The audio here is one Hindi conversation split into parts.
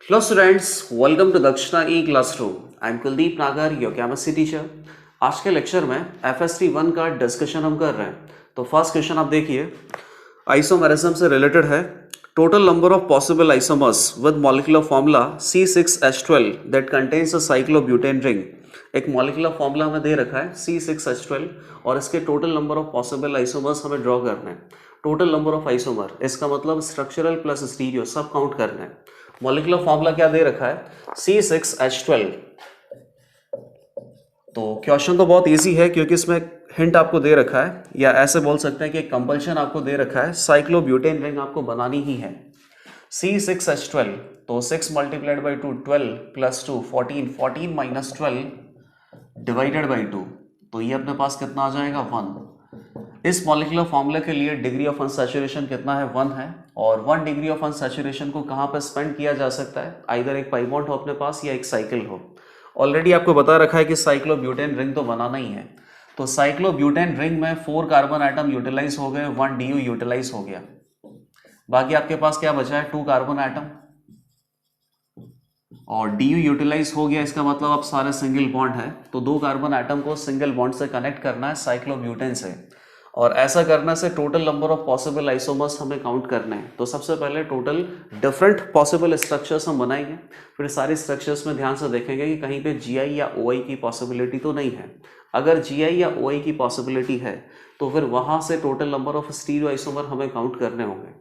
Hello students, welcome to Dakshina E Classroom. I am Kuldeep Nagar, your chemistry teacher. आज के लेक्चर में FST 1 का डिस्कशन हम कर रहे हैं. तो फर्स्ट क्वेश्चन आप देखिए, आइसोमेरिज्म से रिलेटेड है. Total number of possible isomers with molecular formula C6H12 that contains a cyclobutane ring. एक मॉलिक्यूलर फॉर्मूला हमें दे रखा है C6H12 और इसके total number of possible isomers हमें ड्रॉ करना है. टोटल नंबर ऑफ आइसोमर, इसका मतलब स्ट्रक्चरल प्लस स्टीरियो सब काउंट करना है. मॉलिक्यूलर फॉर्मूला क्या दे रखा है? C6H12. तो क्वेश्चन तो बहुत इजी है क्योंकि इसमें हिंट आपको दे रखा है, या ऐसे बोल सकते हैं कि कंपल्शन आपको दे रखा है, साइक्लोब्यूटेन रिंग आपको बनानी ही है. C6H12, तो 6 multiplied by 2 12 plus 2 14, 14 minus 12 divided by 2, तो ये अपने पास कितना आ जाएगा 1. इस मॉलिक्यूलर फॉर्मूले के लिए डिग्री ऑफ अनसैचुरेशन कितना है? 1 है. और 1 डिग्री ऑफ अनसैचुरेशन को कहाँ पर स्पेंड किया जा सकता है? आइदर एक पाई बॉन्ड हो अपने पास या एक साइकिल हो. ऑलरेडी आपको बता रखा है कि साइक्लोब्यूटेन रिंग तो बनाना ही है. तो साइक्लोब्यूटेन रिंग में 4 कार्बन आइटम यूटिलाइज हो गए, 1 DU यूटिलाइज हो गया. बाकी आपके पास क्या बचा है? 2 कार्बन आइटम और DU यूटिलाइज हो गया. इसका मतलब अब सारे सिंगल बॉन्ड है, तो 2 कार्बन आइटम को सिंगल बॉन्ड से कनेक्ट करना है साइक्लोब्यूटेन से. और ऐसा करने से total number of possible isomers हमें काउंट करने हैं. तो सबसे पहले टोटल डिफरेंट पॉसिबल स्ट्रक्चर्स हम बनाएंगे, फिर सारे स्ट्रक्चर्स में ध्यान से देखेंगे कि कहीं पे GI या OI की पॉसिबिलिटी तो नहीं है. अगर GI या OI की पॉसिबिलिटी है तो फिर वहां से total number of stereo isomer हमें काउंट करने होंगे.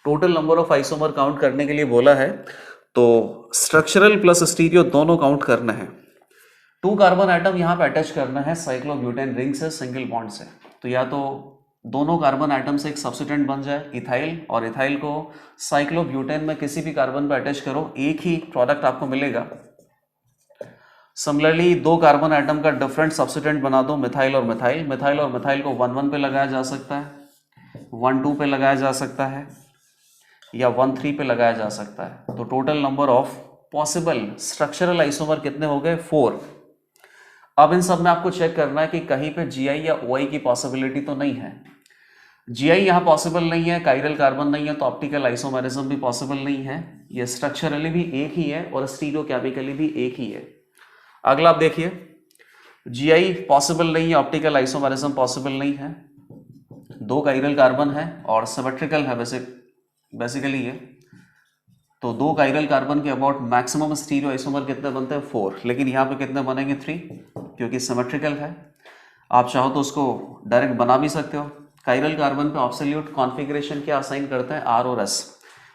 Total number of isomer count करने के लिए बोला है तो स्ट्रक्चरल प्लस स्टीरियो दोनों काउंट करना है. 2 कार्बन आइटम यहाँ पे अटैच करना है साइक्लोब्यूटेन रिंग से सिंगल बॉन्ड से. तो या तो दोनों कार्बन आइटम से एक सब्स्टिट्यूएंट बन जाए इथाइल, और इथाइल को साइक्लोब्यूटेन में किसी भी कार्बन पर अटैच करो, एक ही प्रोडक्ट आपको मिलेगा. सिमिलरली 2 कार्बन आइटम का डिफरेंट सब्स्टिट्यूएंट बना दो, मिथाइल और मिथाइल. मिथाइल और मिथाइल को 1 1 पे लगाया जा सकता है, 1 2 पे लगाया जा सकता है, या 1 3 पे लगाया जा सकता है. तो total number of possible structural isomer कितने हो गए? 4. अब इन सब में आपको चेक करना है कि कहीं पे GI या OI की पॉसिबिलिटी तो नहीं है. GI यहाँ पॉसिबल नहीं है, काइरल कार्बन नहीं है, तो ऑप्टिकल आइसोमेरिज्म भी पॉसिबल नहीं है. ये स्ट्रक्चरली भी एक ही है और स्टीरियोकेमिकली भी एक ही है. अगला आप देखिए, GI पॉसिबल नहीं है, ऑप्टिकल आइसोमेरिज्म पॉसिबल नहीं है. 2 काइरल कार्बन है और सिमेट्रिकल है बेसिकली ये. तो 2 काइरल कार्बन के अबाउट मैक्सिमम स्टीरियो आइसोमर कितने बनते हैं? 4. लेकिन यहाँ पे कितने बनेंगे? 3, क्योंकि सिमेट्रिकल है. आप चाहो तो उसको डायरेक्ट बना भी सकते हो. काइरल कार्बन पे ऑब्सोल्यूट कॉन्फ़िगरेशन क्या असाइन करते हैं? R और S.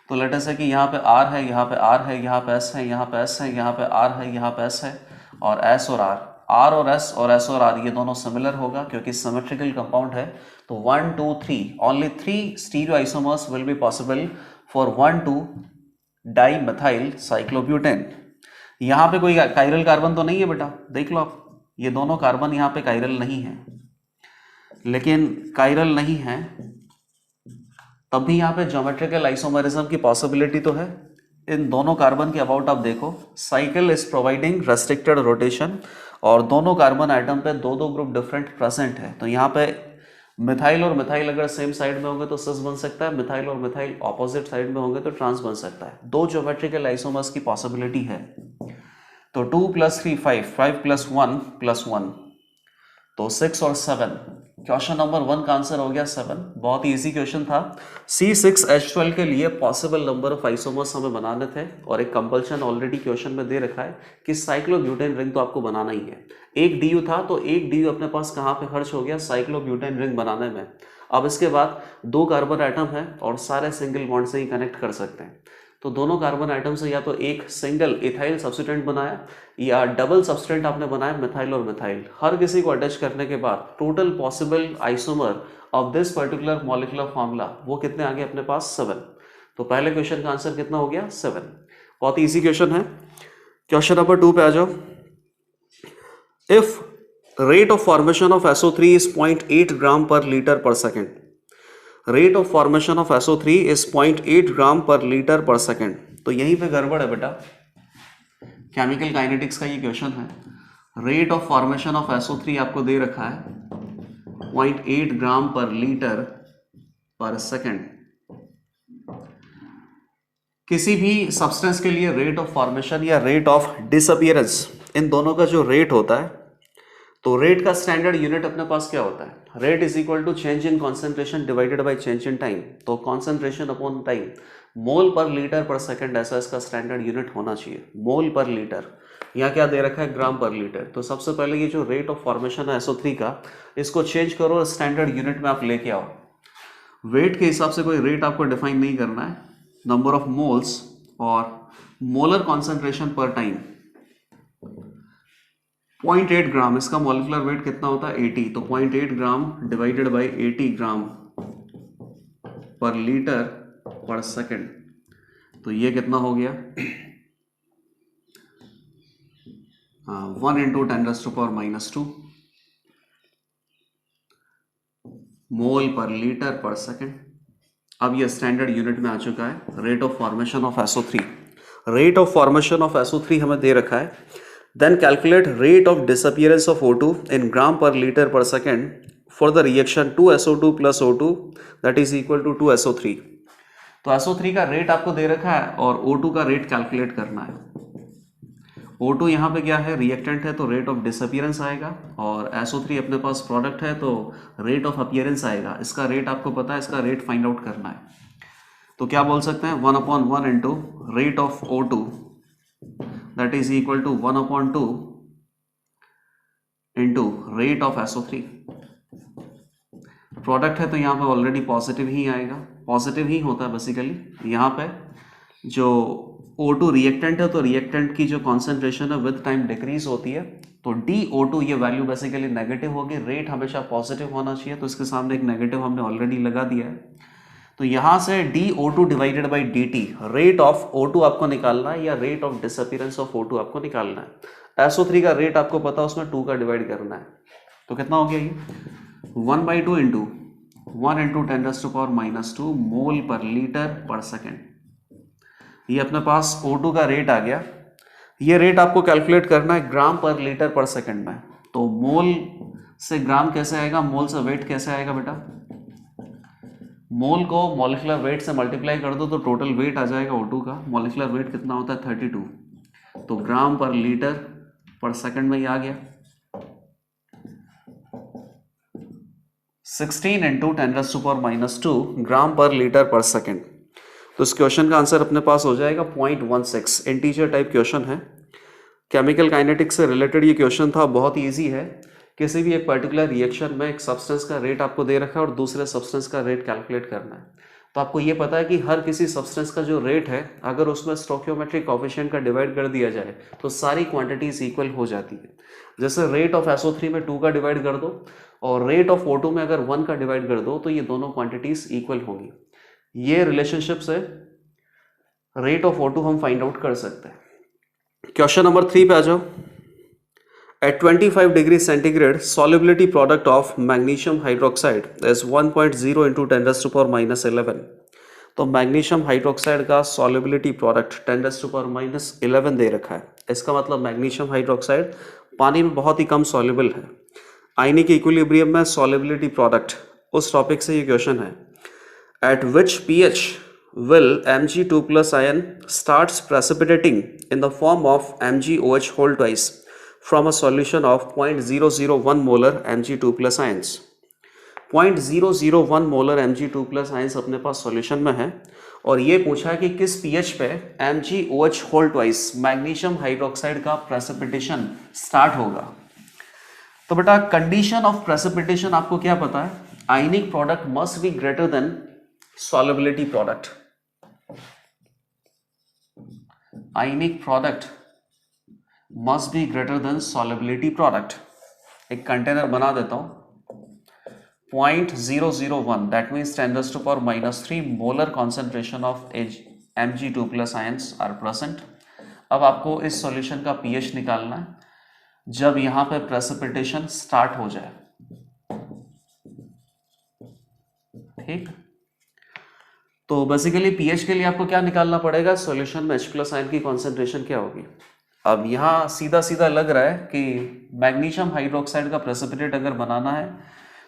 तो लेट अस से कि यहाँ पे R है, यहाँ पे R है, यहाँ पे S है, यहाँ पे S है, यहाँ पे R है, यहाँ पे S है, और S और R. R और S और S और R ये दोनों सिमिलर होगा क्योंकि सिमेट्रिकल कंपाउंड है. तो 1 2 3 only 3 stereo isomers will be possible for 1 2 dimethyl cyclobutane. यहाँ पे कोई काइरल कार्बन तो नहीं है बेटा, देख लो आप, ये दोनों कार्बन यहाँ पे काइरल नहीं है. लेकिन काइरल नहीं है तब भी यहाँ पे ज्योमेट्रिकल आइसोमेरिज्म की पॉसिबिलिटी तो है. इन दोनों कार्बन के अबाउट आप देखो, cycle is providing restricted rotation, और दोनों कार्बन आइटम पे 2 ग्रुप डिफरेंट प्रेजेंट है. तो यहाँ पे मिथाइल और मिथाइल अगर सेम साइड में होंगे तो सिस बन सकता है, मिथाइल और मिथाइल ऑपोजिट साइड में होंगे तो ट्रांस बन सकता है. 2 ज्योमेट्रिकल आइसोमर्स की पॉसिबिलिटी है. तो 2 + 3 5, 5 + 1 + 1, तो 6 और 7. क्वेश्चन नंबर 1 का आंसर हो गया 7. बहुत ही इजी क्वेश्चन था. C6H12 के लिए पॉसिबल नंबर ऑफ आइसोमर्स हमें बनाने थे, और एक कंपल्शन ऑलरेडी क्वेश्चन में दे रखा है कि साइक्लोब्यूटेन रिंग तो आपको बनाना ही है. एक DU था तो एक DU अपने पास कहाँ पे खर्च हो गया? साइक्लोब्यूटेन रिंग बनाने में. अब इसके बाद 2 कार्बन आइटम है और सारे सिंगल बॉन्ड से ही कनेक्ट कर सकते हैं. तो दोनों कार्बन आइटम से या तो एक सिंगल इथाइल सब्स्टिट्यूएंट बनाया या डबल सब्स्टिट्यूएंट आपने बनाया मिथाइल और मिथाइल. हर किसी को अटैच करने के बाद total possible isomer of this particular molecular formula वो कितने आ गए अपने पास? 7. तो पहले क्वेश्चन का आंसर कितना हो गया? 7. बहुत इजी क्वेश्चन है. क्वेश्चन नंबर 2 पे आ जाओ. If rate of formation of SO3 is 0.8 gram per litre पर second. Rate of formation of SO3 is 0.8 gram per litre पर सेकेंड. तो यहीं पे गड़बड़ है बेटा, केमिकल काइनेटिक्स का ये क्वेश्चन है. Rate of formation of SO3 आपको दे रखा है 0.8 ग्राम पर लीटर पर सेकेंड. किसी भी सब्सटेंस के लिए रेट ऑफ फॉर्मेशन या रेट ऑफ डिसअपियरेंस, इन दोनों का जो रेट होता है, तो रेट का स्टैंडर्ड यूनिट अपने पास क्या होता है? Rate is equal to change in concentration divided by change in time. तो concentration upon time, mole per litre per second, ऐसा इसका स्टैंडर्ड यूनिट होना चाहिए, मोल पर लीटर। यहाँ क्या दे रखा है? ग्राम पर लीटर। तो सबसे पहले ये जो रेट ऑफ फॉर्मेशन है SO3 का, इसको चेंज करो, स्टैंडर्ड यूनिट में आप लेके आओ। वेट के हिसाब से कोई रेट आपको डिफाइन नहीं करना है, नंबर ऑफ मोल्स और मोलर कॉन्सेंट्रेशन पर टाइम। 0.8 ग्राम, इसका मॉलिक्यूलर वेट कितना होता है? 80। तो 0.8 gram divided by 80 gram per litre per second, तो ये कितना हो गया? 1 × 10⁻² मोल पर लीटर पर सेकंड। अब ये स्टैंडर्ड यूनिट में आ चुका है, rate of formation of SO3। Rate of formation of SO3 हमें दे रखा है। Then calculate rate of disappearance of O2 in gram per litre per second for the reaction 2SO2 + O2 that is equal to 2SO3। तो SO3 का रेट आपको दे रखा है और O2 का रेट कैलकुलेट करना है। O2 यहाँ पे क्या है? रिएक्टेंट है, तो रेट ऑफ डिसअपियरेंस आएगा, और SO3 अपने पास प्रोडक्ट है, तो रेट ऑफ अपीयरेंस आएगा। इसका रेट आपको पता है, इसका रेट फाइंड आउट करना है। तो क्या बोल सकते हैं? 1/1 into rate of O2 that is equal to 1/2 into rate of SO3। Product है तो यहाँ पे ऑलरेडी पॉजिटिव ही आएगा, पॉजिटिव ही होता है बेसिकली। यहाँ पे जो O2 रिएक्टेंट है, तो रिएक्टेंट की जो कॉन्सेंट्रेशन है विद टाइम डिक्रीज होती है, तो DO2 ये वैल्यू बेसिकली नेगेटिव होगी। रेट हमेशा पॉजिटिव होना चाहिए, तो इसके सामने एक नेगेटिव हमने ऑलरेडी लगा दिया है। तो यहाँ से DO2 divided by DT, rate of O2 आपको निकालना है या rate of disappearance of O2 आपको निकालना है। SO3 का रेट आपको पता है, उसमें 2 का डिवाइड करना है। तो कितना हो गया ये? 1/2 इंटू 1 × 10⁻² मोल पर लीटर पर सेकेंड। ये अपने पास O2 का रेट आ गया। ये रेट आपको कैलकुलेट करना है ग्राम पर लीटर पर सेकंड में। तो मोल से ग्राम कैसे आएगा? मोल से वेट कैसे आएगा बेटा? मोल को मॉलिक्यूलर वेट से मल्टीप्लाई कर दो तो टोटल वेट आ जाएगा O2 का। मॉलिक्यूलर वेट कितना होता है? 32। तो ग्राम पर लीटर पर सेकंड में ये आ गया 16 × 10⁻² ग्राम पर लीटर पर सेकंड। तो इस क्वेश्चन का आंसर अपने पास हो जाएगा 0.16। इंटीजर टाइप क्वेश्चन है, केमिकल काइनेटिक्स से रिलेटेड ये क्वेश्चन था, बहुत ईजी है। किसी भी एक पर्टिकुलर रिएक्शन में एक सब्सटेंस का रेट आपको दे रखा है और दूसरे सब्सटेंस का रेट कैलकुलेट करना है। तो आपको ये पता है कि हर किसी सब्सटेंस का जो रेट है, अगर उसमें स्टोइकियोमेट्रिक कोएफिशिएंट का डिवाइड कर दिया जाए तो सारी क्वांटिटीज इक्वल हो जाती है। जैसे रेट ऑफ SO3 में 2 का डिवाइड कर दो और रेट ऑफ O2 में अगर 1 का डिवाइड कर दो, तो ये दोनों क्वांटिटीज इक्वल होंगी। ये रिलेशनशिप से रेट ऑफ O2 हम फाइंड आउट कर सकते हैं। क्वेश्चन नंबर 3 पे आ जाओ। At 25 degree centigrade solubility product of magnesium hydroxide is 1.0 × 10⁻11। तो मैग्नीशियम हाइड्रोक्साइड का solubility product 10⁻11 दे रखा है। इसका मतलब मैग्नीशियम हाइड्रोक्साइड पानी में बहुत ही कम soluble है। आयनिक इक्विलिब्रियम में solubility product, उस टॉपिक से ये क्वेश्चन है। At which pH will Mg2+ ion starts precipitating in the form of MgOH whole twice from a solution of 0.001 molar Mg2+ ions। 0.001 molar Mg2+ ions अपने पास सॉल्यूशन में है और ये पूछा है कि किस pH पे MgOH whole twice magnesium hydroxide का प्रेसिपिटेशन स्टार्ट होगा। तो बेटा कंडीशन ऑफ प्रेसिपिटेशन आपको क्या पता है? आयनिक product must be greater then solubility product। Ionic product must be greater than solubility product। एक कंटेनर बना देता हूं, 0.001 that means 10⁻³ molar concentration of Mg2+ ions are present। अब आपको इस सॉल्यूशन का pH निकालना है जब यहां पे प्रेसिपिटेशन स्टार्ट हो जाए। ठीक, तो बेसिकली pH के लिए आपको क्या निकालना पड़ेगा? सॉल्यूशन में H+ आयन की कॉन्सेंट्रेशन क्या होगी। अब यहाँ सीधा सीधा लग रहा है कि मैग्नीशियम हाइड्रोक्साइड का प्रेसिपिटेट अगर बनाना है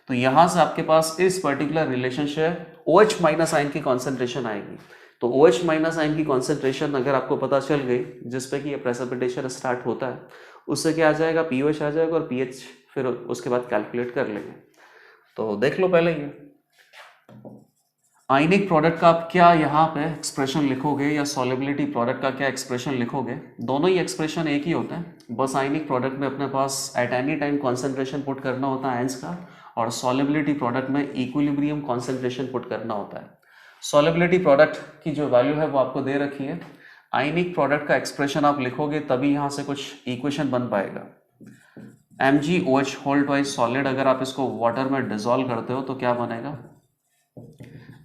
तो यहाँ से आपके पास इस पर्टिकुलर रिलेशनशिप OH- आयन की कॉन्सेंट्रेशन आएगी। तो OH माइनस आयन की कॉन्सेंट्रेशन अगर आपको पता चल गई जिस पे कि ये प्रेसिपिटेशन स्टार्ट होता है, उससे क्या आ जाएगा, POH आ जाएगा और pH फिर उसके बाद कैलकुलेट कर लेंगे। तो देख लो पहले ये आयनिक प्रोडक्ट का आप क्या यहाँ पे एक्सप्रेशन लिखोगे या सॉल्युबिलिटी प्रोडक्ट का क्या एक्सप्रेशन लिखोगे, दोनों ही एक्सप्रेशन एक ही होते हैं, बस आयनिक प्रोडक्ट में अपने पास at any time concentration put करना होता है आयंस का, और सॉल्युबिलिटी प्रोडक्ट में इक्विलिब्रियम कॉन्सेंट्रेशन पुट करना होता है। सॉल्युबिलिटी प्रोडक्ट की जो वैल्यू है वो आपको दे रखी है, आयनिक प्रोडक्ट का एक्सप्रेशन आप लिखोगे तभी यहाँ से कुछ इक्वेशन बन पाएगा। MgOH होल ट्वाइस सॉलिड, अगर आप इसको वाटर में डिजोल्व करते हो तो क्या बनेगा,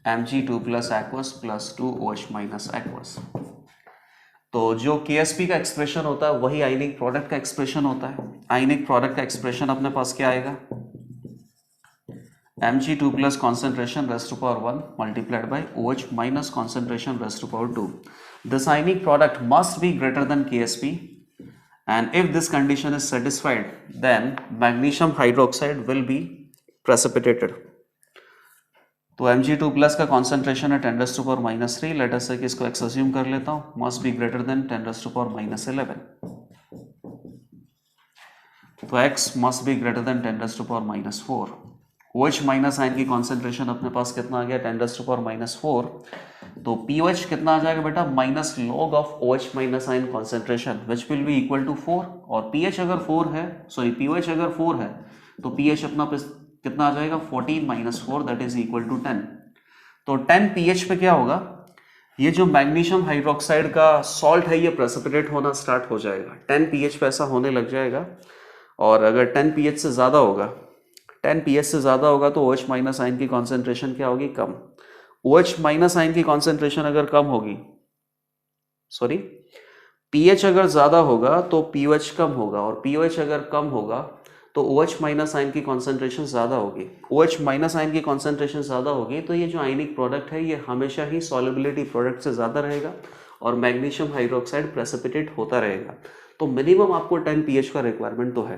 Mg2 plus aqueous plus 2OH minus aqueous. तो जो KSP का एक्सप्रेशन होता है वही आयनिक प्रोडक्ट का एक्सप्रेशन होता है। आयनिक प्रोडक्ट का एक्सप्रेशन अपने पास क्या आएगा, Mg2 plus concentration raise to power 1 multiplied by OH minus concentration raise to power 2। This ionic product must be greater than KSP, and if this condition is satisfied then magnesium hydroxide will be precipitated। तो Mg2 प्लस का कॉन्सेंट्रेशन है 10 टू पावर -3, लेट अस से कि इसको एक्स अज्यूम कर लेता हूँ, must be greater than 10 to power -11। तो x must be greater than 10 to power -4। OH minus ion की कॉन्सेंट्रेशन अपने पास कितना आ गया, 10 टू पावर -4। तो POH कितना आ जाएगा बेटा, minus log of OH minus ion concentration which will be equal to 4, और PH अगर 4 है, सॉरी POH अगर 4 है तो PH अपना कितना आ जाएगा, 14 minus 4 that is equal to 10। तो 10 pH पे क्या होगा, ये जो मैग्नीशियम हाइड्रोक्साइड का सॉल्ट है ये प्रेसिपिटेट होना स्टार्ट हो जाएगा, 10 pH पे ऐसा होने लग जाएगा। और अगर 10 pH से ज़्यादा होगा, 10 pH से ज़्यादा होगा तो OH माइनस आयन की कॉन्सेंट्रेशन क्या होगी, कम। OH माइनस आयन की कॉन्सेंट्रेशन अगर कम होगी, सॉरी pH अगर ज़्यादा होगा तो POH कम होगा, और POH अगर कम होगा तो OH माइनस आयन की कॉन्सेंट्रेशन ज़्यादा होगी। OH माइनस आयन की कॉन्सेंट्रेशन ज़्यादा होगी तो ये जो आयनिक प्रोडक्ट है ये हमेशा ही सॉल्युबिलिटी प्रोडक्ट से ज़्यादा रहेगा और मैग्नीशियम हाइड्रोक्साइड प्रेसिपिटेट होता रहेगा। तो मिनिमम आपको 10 pH का रिक्वायरमेंट तो है।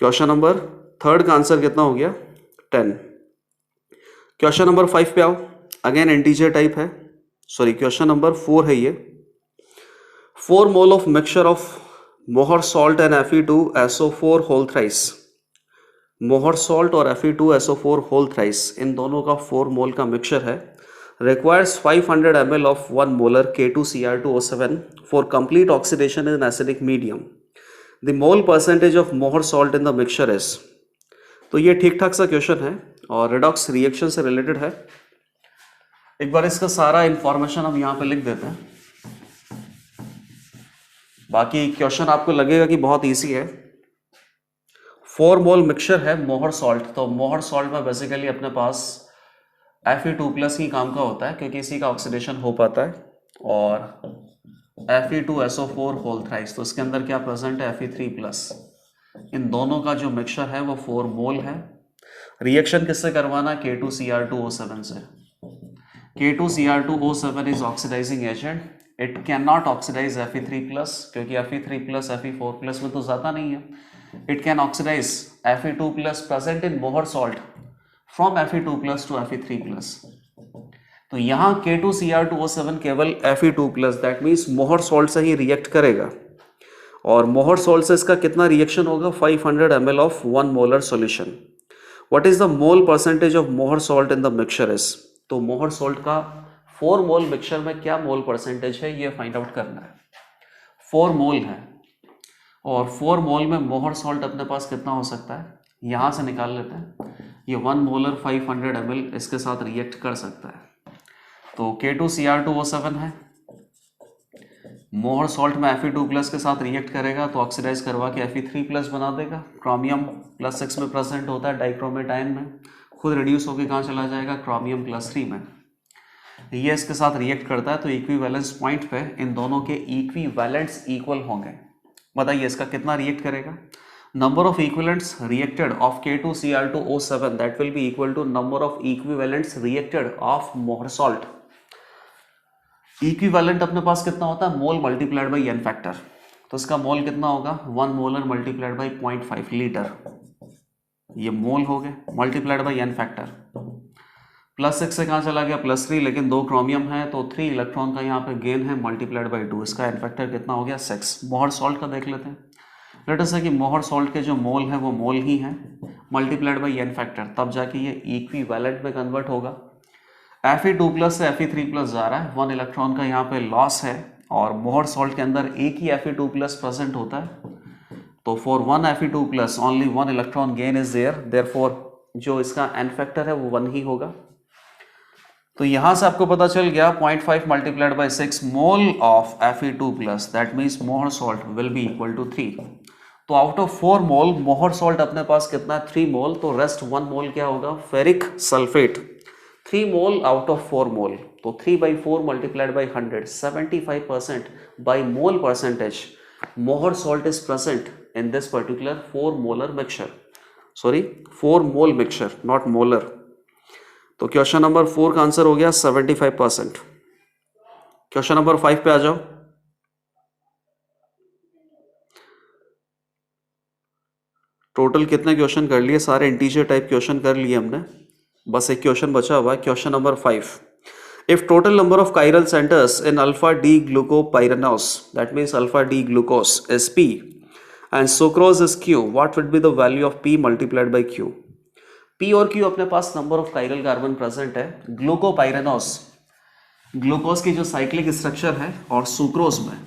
क्वेश्चन नंबर 3 का आंसर कितना हो गया, 10। क्वेश्चन नंबर 5 पे आओ, अगेन इंटीजर टाइप है, सॉरी क्वेश्चन नंबर 4 है ये। 4 mole of mixture of Mohr salt and Fe2SO4 whole thrice. Mohr salt और Fe2SO4 होल थ्राइस इन दोनों का 4 मोल का मिक्सचर है, requires 500 ml of 1 molar K2Cr2O7 for complete oxidation in acidic medium. The mole percentage of मोहर salt in the mixture is। तो ये ठीक ठाक सा क्वेश्चन है और रेडॉक्स रिएक्शन से रिलेटेड है। एक बार इसका सारा इंफॉर्मेशन हम यहाँ पे लिख देते हैं, बाकी क्वेश्चन आपको लगेगा कि बहुत इजी है। 4 मोल मिक्सचर है मोहर सॉल्ट, तो मोहर सॉल्ट में बेसिकली अपने पास Fe2 प्लस ही काम का होता है क्योंकि इसी का ऑक्सीडेशन हो पाता है, और Fe2SO4 होल थ्राइस, तो इसके अंदर क्या प्रेजेंट है, Fe3 प्लस। इन दोनों का जो मिक्सचर है वो 4 मोल है। रिएक्शन किससे करवाना, K2Cr2O7 से। K2Cr2O7 is oxidising agent, it can not oxidise Fe3 plus क्योंकि Fe3 प्लस Fe4 प्लस में तो ज़्यादा नहीं है। It can oxidise Fe2 plus present in Mohr salt from Fe2 plus to Fe3 plus. तो यहाँ K2Cr2O7 केवल Fe2 plus, that means Mohr salt से ही रिएक्ट करेगा, और मोहर सॉल्ट से इसका कितना रिएक्शन होगा, 500 ml of 1 molar solution. What is the mole percentage of Mohr salt in the mixture is. तो मोहर सॉल्ट का 4 मोल मिक्सचर में क्या मोल परसेंटेज है ये फाइंड आउट करना है। 4 मोल है और 4 मोल में मोहर सॉल्ट अपने पास कितना हो सकता है, यहाँ से निकाल लेते हैं। ये 1 मोलर 500 ml इसके साथ रिएक्ट कर सकता है। तो K2Cr2O7 है, मोहर सॉल्ट में Fe2 प्लस के साथ रिएक्ट करेगा तो ऑक्सीडाइज करवा के Fe3 प्लस बना देगा। क्रोमियम +6 में प्रेजेंट होता है डाइक्रोमेट आयन में, खुद रिड्यूस होकर कहाँ चला जाएगा, क्रोमियम +3 में। ये इसके साथ रिएक्ट करता है तो इक्विवेलेंस पॉइंट पे इन दोनों के इक्विवेलेंट्स इक्वल होंगे। बताइए इसका कितना रिएक्ट करेगा, number of equivalents reacted of K2Cr2O7 that will be equal to number of equivalents reacted of Mohr salt. Equivalent अपने पास कितना होता है, mole multiplied by n factor, तो इसका मोल कितना होगा, 1 मोलर मल्टीप्लाइड बाई 0.5 लीटर, ये मोल हो गए मल्टीप्लाइड बाई एन फैक्टर। +6 से कहाँ चला गया +3, लेकिन 2 क्रोमियम है तो 3 इलेक्ट्रॉन का यहाँ पे गेन है मल्टीप्लाइड बाई 2। इसका एन फैक्टर कितना हो गया 6। मोहर सॉल्ट का देख लेते हैं। लेट अस से कि मोहर सॉल्ट के जो मोल है वो मोल ही है मल्टीप्लाइड बाई एन फैक्टर, तब जाके ये इक्विवेलेंट में कन्वर्ट होगा। Fe2+ से Fe3+ जा रहा है, 1 इलेक्ट्रॉन का यहाँ पे लॉस है और मोहर सॉल्ट के अंदर एक ही Fe2+ प्रेजेंट होता है। तो for 1 Fe2+ only 1 electron gain is there, therefore जो इसका एन फैक्टर है वो 1 ही होगा। तो यहां से आपको पता चल गया 0.5 multiplied by 6 mole of Fe2+, that means Mohr salt will be equal to 3। तो आउट ऑफ 4 मोल मोहर सॉल्ट अपने पास कितना है 3 मोल, तो रेस्ट 1 मोल क्या होगा ferric sulphate. 3 mole out of 4 मोल, तो 3/4 multiplied by 100, 75% by mole percentage मोहर salt is present in this particular 4 molar mixture, sorry 4 mole mixture not molar। तो क्वेश्चन नंबर 4 का आंसर हो गया 75%। क्वेश्चन नंबर 5 पे आ जाओ। टोटल कितने क्वेश्चन कर लिए, सारे इंटीजर टाइप क्वेश्चन कर लिए हमने, बस एक क्वेश्चन बचा हुआ है। Question number 5, if total number of chiral centers in alpha D glucopyranose, that means alpha D glucose is P and sucrose is Q, what would be the value of P multiplied by Q? P और Q अपने पास number of chiral carbon present है ग्लूकोपाइरेनोस, ग्लूकोज की जो साइक्लिक स्ट्रक्चर है, और सुक्रोज में।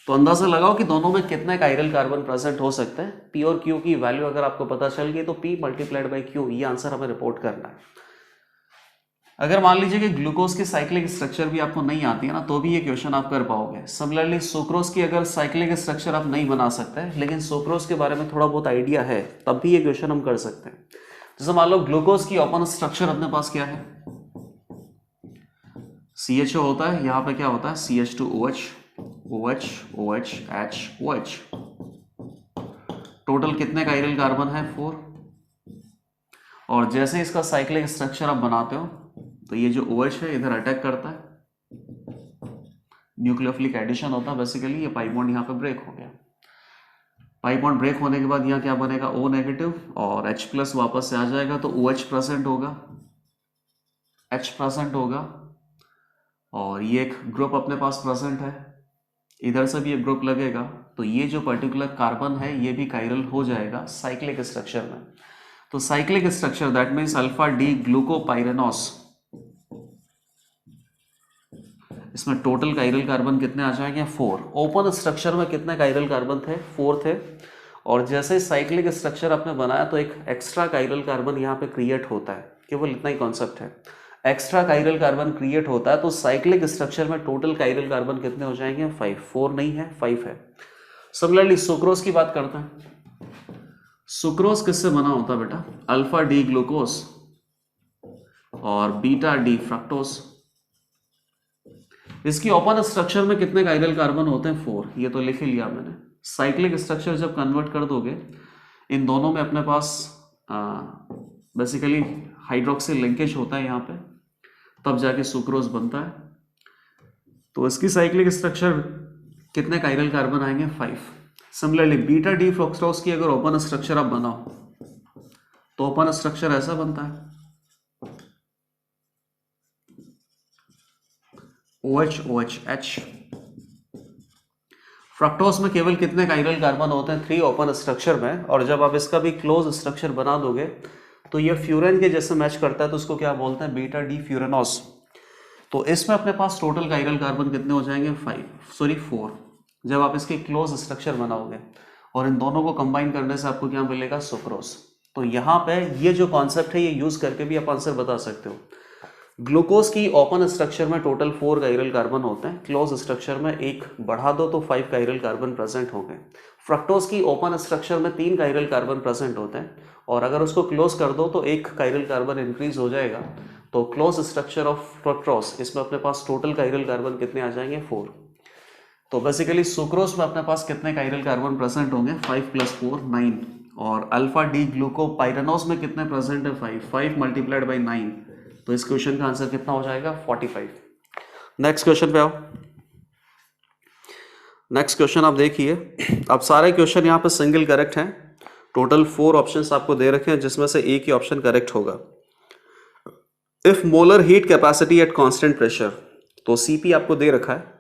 तो अंदाजा लगाओ कि दोनों में कितने कायरल कार्बन प्रेजेंट हो सकते हैं। P और Q की वैल्यू अगर आपको पता चल गई तो P मल्टीप्लाइड बाई Q, ये आंसर हमें रिपोर्ट करना है। अगर मान लीजिए कि ग्लूकोज की साइक्लिक स्ट्रक्चर भी आपको नहीं आती है ना, तो भी ये क्वेश्चन आप कर पाओगे। सिमिलरली सुक्रोज की अगर साइक्लिक स्ट्रक्चर आप नहीं बना सकते, लेकिन सुक्रोज के बारे में थोड़ा बहुत आइडिया है, तब भी ये क्वेश्चन हम कर सकते हैं। जैसे मान लो ग्लूकोज की ओपन स्ट्रक्चर अपने पास क्या है, CHO होता है, यहाँ पे क्या होता है CH2OH, OH, OH, H, OH। Total कितने कायरल कार्बन है 4। और जैसे इसका साइक्लिक स्ट्रक्चर आप बनाते हो तो ये जो OH है इधर अटैक करता है, न्यूक्लियोफिलिक एडिशन होता है बेसिकली। ये पाई बॉन्ड यहाँ पे ब्रेक हो गया, पाई बॉन्ड ब्रेक होने के बाद यहाँ क्या बनेगा O नेगेटिव और H+ वापस से आ जाएगा, तो OH प्रेजेंट होगा, H प्रेजेंट होगा, और ये एक ग्रुप अपने पास प्रेजेंट है, इधर से भी एक ग्रुप लगेगा, तो ये जो पर्टिकुलर कार्बन है ये भी कायरल हो जाएगा साइक्लिक स्ट्रक्चर में। तो cyclic structure that means alpha D glucopyranose, इसमें टोटल कायरल कार्बन कितने आ जाएंगे 4। ओपन स्ट्रक्चर में कितने कायरल कार्बन थे 4 थे, और जैसे साइक्लिक स्ट्रक्चर आपने बनाया तो एक एक्स्ट्रा कायरल कार्बन यहाँ पे क्रिएट होता है, केवल इतना ही कॉन्सेप्ट है, एक्स्ट्रा कायरल कार्बन क्रिएट होता है। तो साइक्लिक स्ट्रक्चर में टोटल कायरल कार्बन कितने हो जाएंगे 5, 4 नहीं है 5 है। सिमिलरली सुक्रोज की बात करते हैं। सुक्रोज किससे बना होता है बेटा, अल्फा डी ग्लूकोज और बीटा डी फ्रक्टोज। इसकी ओपन स्ट्रक्चर में कितने कायरल कार्बन होते हैं 4, ये तो लिख ही लिया मैंने। साइक्लिक स्ट्रक्चर जब कन्वर्ट कर दोगे, इन दोनों में अपने पास बेसिकली हाइड्रोक्सिल लिंकेज होता है यहाँ पे, तब जाके सुक्रोज बनता है। तो इसकी साइक्लिक स्ट्रक्चर कितने कायरल कार्बन आएंगे 5। सिमिलरली बीटा डी फ्रक्टोज की अगर ओपन स्ट्रक्चर आप बनाओ तो ओपन स्ट्रक्चर ऐसा बनता है OH, OH, H। फ्रक्टोज में केवल कितने कायरल कार्बन होते हैं 3 ओपन स्ट्रक्चर में, और जब आप इसका भी क्लोज स्ट्रक्चर बना दोगे तो ये फ्यूरेन के जैसे मैच करता है, तो उसको क्या बोलते हैं बीटा डी फ्यूरेनोस। तो इसमें अपने पास टोटल कायरल कार्बन कितने हो जाएंगे 4 जब आप इसके क्लोज स्ट्रक्चर बनाओगे, और इन दोनों को कंबाइन करने से आपको क्या मिलेगा सुक्रोज। तो यहाँ पे ये जो कॉन्सेप्ट है ये यूज करके भी आप आंसर बता सकते हो। ग्लूकोज की ओपन स्ट्रक्चर में टोटल 4 कायरल कार्बन होते हैं, क्लोज स्ट्रक्चर में एक बढ़ा दो तो 5 कायरल कार्बन प्रेजेंट होंगे। फ्रक्टोज की ओपन स्ट्रक्चर में 3 कायरल कार्बन प्रेजेंट होते हैं, और अगर उसको क्लोज कर दो तो 1 कायरल कार्बन इंक्रीज हो जाएगा। तो क्लोज स्ट्रक्चर ऑफ फ्रक्टोज, इसमें अपने पास टोटल कायरल कार्बन कितने आ जाएंगे 4। तो बेसिकली सुक्रोज में अपने पास कितने कायरल कार्बन प्रेजेंट होंगे 5 + 4 9, और अल्फा डी ग्लूकोपाइरेनोस में कितने प्रेजेंट है 5 मल्टीप्लाइड बाई 9। तो इस क्वेश्चन का आंसर कितना हो जाएगा 45। नेक्स्ट क्वेश्चन पे आओ। नेक्स्ट क्वेश्चन आप देखिए, अब सारे क्वेश्चन यहाँ पे सिंगल करेक्ट हैं। टोटल 4 ऑप्शंस आपको दे रखे हैं, जिसमें से एक ही ऑप्शन करेक्ट होगा। If molar heat capacity at constant pressure, तो सीपी आपको दे रखा है।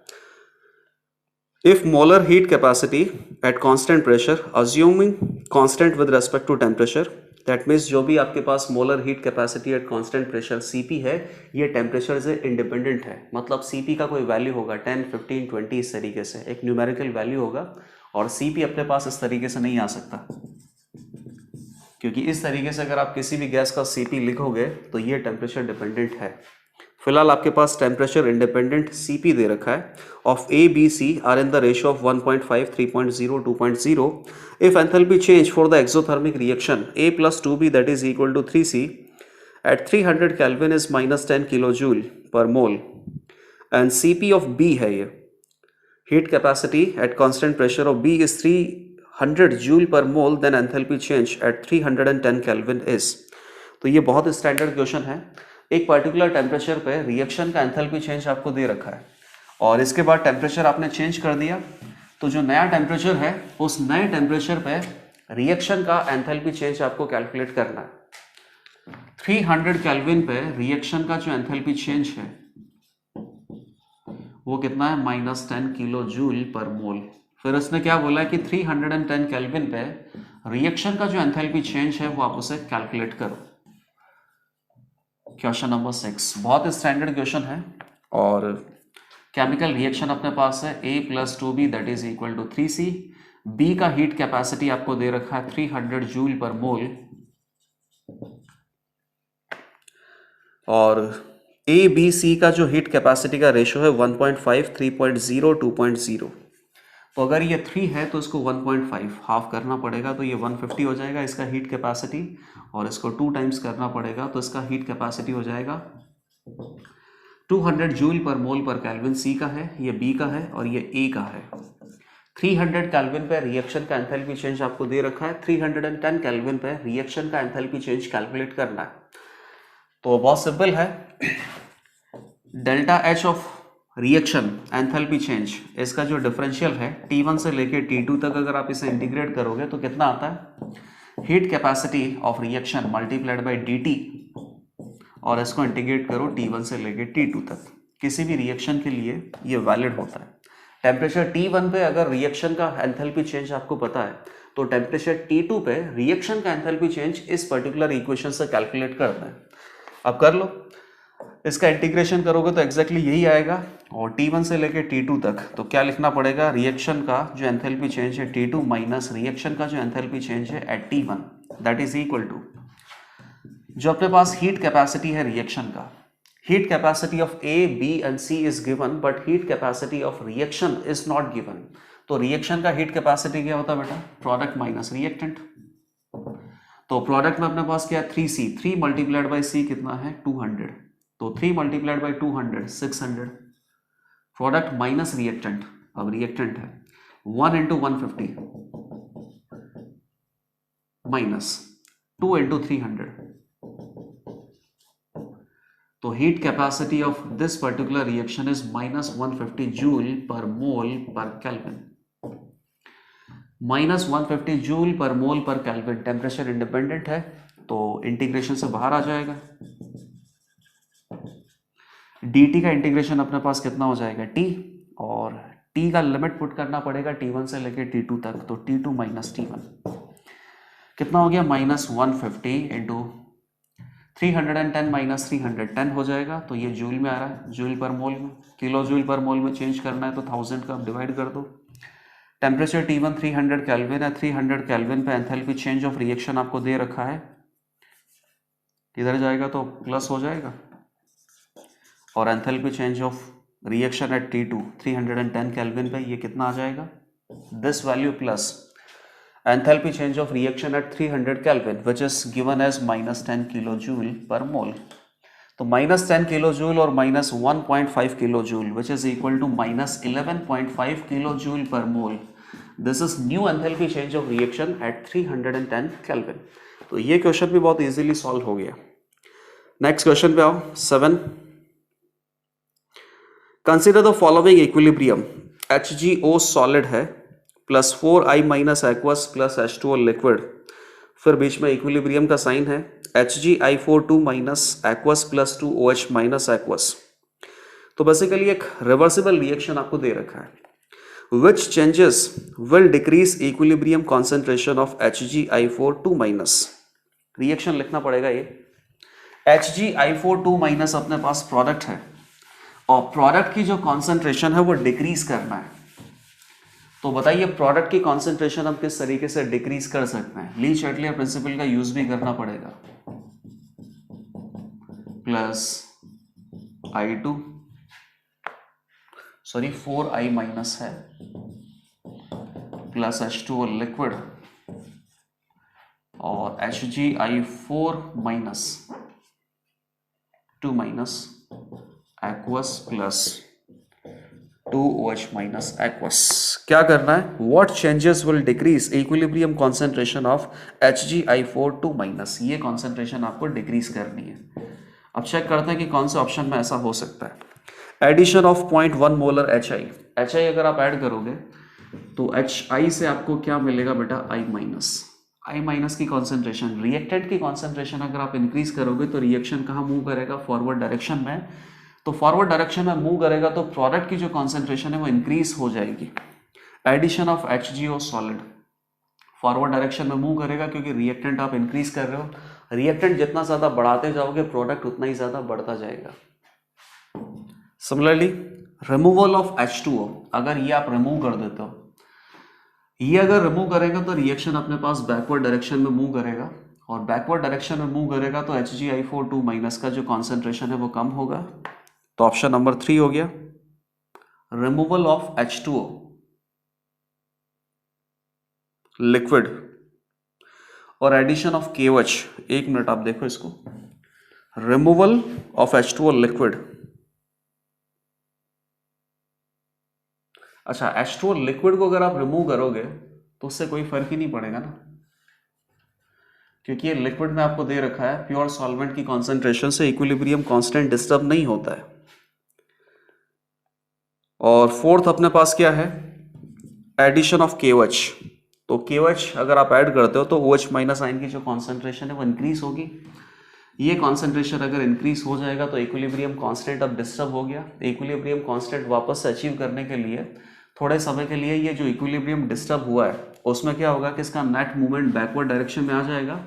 If molar heat capacity at constant pressure assuming constant with respect to temperature, that means जो भी आपके पास molar heat capacity at constant pressure CP है, ये टेम्परेचर से इंडिपेंडेंट है। मतलब सीपी का कोई वैल्यू होगा 10, 15, 20 इस तरीके से एक न्यूमेरिकल वैल्यू होगा, और सीपी अपने पास इस तरीके से नहीं आ सकता, क्योंकि इस तरीके से अगर आप किसी भी गैस का सीपी लिखोगे तो ये टेम्परेचर डिपेंडेंट है। फिलहाल आपके पास टेम्परेचर इंडिपेंडेंट सीपी दे रखा है of A B C R in the ratio of 1.5, 3.0, 2.0 if enthalpy change for the exothermic reaction A plus 2B that is equal to 3C at 300 Kelvin is minus 10 kilojoule per mole, and CP of B है ये, heat capacity at constant pressure of B is 300 joule per mole, then enthalpy change at 310 Kelvin is। तो ये बहुत स्टैंडर्ड क्वेश्चन है। एक पर्टिकुलर टेम्परेचर पे रिएक्शन का एंथैल्पी चेंज आपको दे रखा है, और इसके बाद टेम्परेचर आपने चेंज कर दिया, तो जो नया टेम्परेचर है उस नए टेम्परेचर पे रिएक्शन का एंथैल्पी चेंज आपको कैलकुलेट करना है। 300 केल्विन पे रिएक्शन का जो एंथैल्पी चेंज है वो कितना है, -10 किलो जूल पर मोल। फिर उसने क्या बोला है कि 310 केल्विन पे रिएक्शन का जो एंथैल्पी चेंज है वो आप उसे कैलकुलेट करो। क्वेश्चन नंबर 6 बहुत स्टैंडर्ड क्वेश्चन है, और केमिकल रिएक्शन अपने पास है A plus 2B that is equal to 3C। B का हीट कैपेसिटी आपको दे रखा है 300 जूल पर मोल, और A B C का जो हीट कैपेसिटी का रेशो है 1.5, 3.0, 2.0। तो अगर ये 3 है तो इसको 1.5 हाफ करना पड़ेगा, तो ये 150 हो जाएगा इसका हीट कैपेसिटी, और इसको 2 टाइम्स करना पड़ेगा तो इसका हीट कैपेसिटी हो जाएगा 200 जूल पर मोल पर केल्विन। C का है, ये B का है, और ये A का है। 300 केल्विन पे रिएक्शन का एंथैल्पी चेंज आपको दे रखा है, 310 केल्विन पे रिएक्शन का एंथैल्पी चेंज कैलकुलेट करना है। तो बहुत सिंपल है, delta H of reaction enthalpy change, इसका जो डिफरेंशियल है T1 से लेके T2 तक, अगर आप इसे इंटीग्रेट करोगे तो कितना आता है, heat capacity of reaction multiplied by dt, और इसको इंटीग्रेट करो T1 से लेके T2 तक। किसी भी रिएक्शन के लिए ये वैलिड होता है। टेम्परेचर T1 पे अगर रिएक्शन का एंथैल्पी चेंज आपको पता है, तो टेम्परेचर T2 पे रिएक्शन का एंथैल्पी चेंज इस पर्टिकुलर इक्वेशन से कैलकुलेट करना है। अब कर लो, इसका इंटीग्रेशन करोगे तो एग्जैक्टली यही आएगा, और T1 से लेके T2 तक तो क्या लिखना पड़ेगा, रिएक्शन का जो एंथैल्पी चेंज है T2 माइनस रिएक्शन का जो एंथैल्पी चेंज है at T1 that is equal to जो अपने पास हीट कैपेसिटी है रिएक्शन का, heat capacity of A, B and C is given but heat capacity of reaction is not given. तो रिएक्शन का हीट कैपेसिटी क्या होता है बेटा, प्रोडक्ट माइनस रिएक्टेंट। तो प्रोडक्ट में अपने पास क्या है 3C, 3 मल्टीप्लाइड बाई C कितना है 200, तो 3 multiplied by 200 600, product minus reactant, अब रिएक्टेंट है 1 इंटू 150 माइनस 2 इंटू 300, तो heat capacity of this particular reaction is -150 joule per mole पर केल्विन, -150 जूल पर मोल पर केल्विन। टेम्परेचर इंडिपेंडेंट है तो इंटीग्रेशन से बाहर आ जाएगा। dt का इंटीग्रेशन अपने पास कितना हो जाएगा t, और t का लिमिट पुट करना पड़ेगा T1 से लेके T2 तक, तो T2 माइनस T1 कितना हो गया, -150 इंटू 310 माइनस 310 हो जाएगा, तो ये जूल में आ रहा है, जूल पर मोल में, किलो जूल पर मोल में चेंज करना है तो 1000 का डिवाइड कर दो। टेम्परेचर T1 300 केल्विन है, 300 केल्विन पे एंथैल्पी चेंज ऑफ रिएक्शन आपको दे रखा है, इधर जाएगा तो प्लस हो जाएगा, और enthalpy change of reaction at T2 310 kelvin पे ये कितना आ जाएगा, this value plus enthalpy change of reaction at 300 kelvin which is given as -10 kilo joule per mole. तो -10 किलो जूल और -1.5 kilo joule which is equal to -11.5 kilo joule per mole, this is new enthalpy change of reaction at 310 kelvin. तो ये क्वेश्चन भी बहुत इजीली सॉल्व हो गया। नेक्स्ट क्वेश्चन पे आओ, 7। Consider the following equilibrium, HgO solid है plus 4I minus aqueous plus H2O liquid फिर बीच में इक्विलिब्रियम का साइन है Hg(I4) minus aqueous plus 2OH minus aqueous. तो बेसिकली एक रिवर्सिबल रिएक्शन आपको दे रखा है। Which changes will decrease equilibrium concentration of Hg(I4) minus. Reaction लिखना पड़ेगा ये Hg(I4) माइनस अपने पास प्रोडक्ट है और प्रोडक्ट की जो कॉन्सेंट्रेशन है वो डिक्रीज करना है। तो बताइए प्रोडक्ट की कॉन्सेंट्रेशन हम किस तरीके से डिक्रीज कर सकते हैं। ली चैटलियर प्रिंसिपल का यूज भी करना पड़ेगा। Plus I2 sorry 4I minus है प्लस H2O लिक्विड और Hg(I4) minus 2 minus aqueous plus 2OH minus aqueous. क्या करना है? What changes will decrease equilibrium concentration of Hg(I4) minus. ये कॉन्सेंट्रेशन आपको डिक्रीज करनी है। अब चेक करते हैं कि कौन से ऑप्शन में ऐसा हो सकता है। एडिशन ऑफ 0.1 मोलर HI अगर आप ऐड करोगे तो HI से आपको क्या मिलेगा बेटा? I माइनस की कॉन्सेंट्रेशन, रिएक्टेंट की कॉन्सेंट्रेशन अगर आप इंक्रीज करोगे तो रिएक्शन कहाँ मूव करेगा? फॉरवर्ड डायरेक्शन में। तो फॉरवर्ड डायरेक्शन में मूव करेगा तो प्रोडक्ट की जो कॉन्सेंट्रेशन है वो इंक्रीज हो जाएगी। Addition of HgO solid forward direction में मूव करेगा क्योंकि रिएक्टेंट आप इंक्रीज कर रहे हो। रिएक्टेंट जितना ज्यादा बढ़ाते जाओगे प्रोडक्ट उतना ही ज्यादा बढ़ता जाएगा। सिमिलरली रिमूवल ऑफ H2O, अगर ये आप रिमूव कर देते हो, ये अगर रिमूव करेगा तो रिएक्शन अपने पास बैकवर्ड डायरेक्शन में मूव करेगा और बैकवर्ड डायरेक्शन में मूव करेगा तो Hg(I4) माइनस का जो कॉन्सेंट्रेशन है वो कम होगा। तो ऑप्शन नंबर 3 हो गया रिमूवल ऑफ H2O लिक्विड और एडिशन ऑफ KOH। एक मिनट आप देखो इसको, रिमूवल ऑफ H2O लिक्विड। अच्छा, H2O लिक्विड को अगर आप रिमूव करोगे तो उससे कोई फर्क ही नहीं पड़ेगा ना, क्योंकि ये लिक्विड में आपको दे रखा है प्योर सॉल्वेंट की कॉन्सेंट्रेशन से इक्विलिब्रियम कांस्टेंट डिस्टर्ब नहीं होता है। और फोर्थ अपने पास क्या है? Addition of KOH। तो KOH अगर आप ऐड करते हो तो OH माइनस आयन की जो कॉन्सेंट्रेशन है वो इंक्रीज होगी। ये कॉन्सेंट्रेशन अगर इंक्रीज हो जाएगा तो इक्विलिब्रियम कांस्टेंट अब डिस्टर्ब हो गया। इक्विलिब्रियम कांस्टेंट वापस से अचीव करने के लिए थोड़े समय के लिए ये जो इक्विलिब्रियम डिस्टर्ब हुआ है उसमें क्या होगा कि इसका नेट मूवमेंट बैकवर्ड डायरेक्शन में आ जाएगा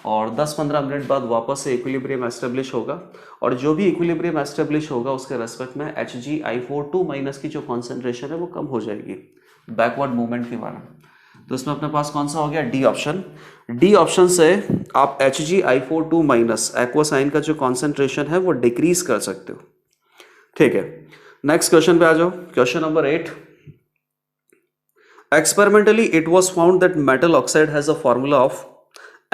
और 10-15 मिनट बाद वापस से इक्विलिब्रियम एस्टेब्लिश होगा और जो भी इक्विलिब्रियम एस्टेब्लिश होगा उसके रेस्पेक्ट में Hg(I4) माइनस की जो कॉन्सेंट्रेशन है वो कम हो जाएगी बैकवर्ड मूवमेंट के कारण। तो इसमें अपने पास कौन सा हो गया? D option. डी ऑप्शन से आप Hg(I4) माइनस एक्वस आयन का जो कॉन्सेंट्रेशन है वो डिक्रीज कर सकते हो। ठीक है, नेक्स्ट क्वेश्चन पे आ जाओ। Question number 8, experimentally it was found that metal oxide has a formula of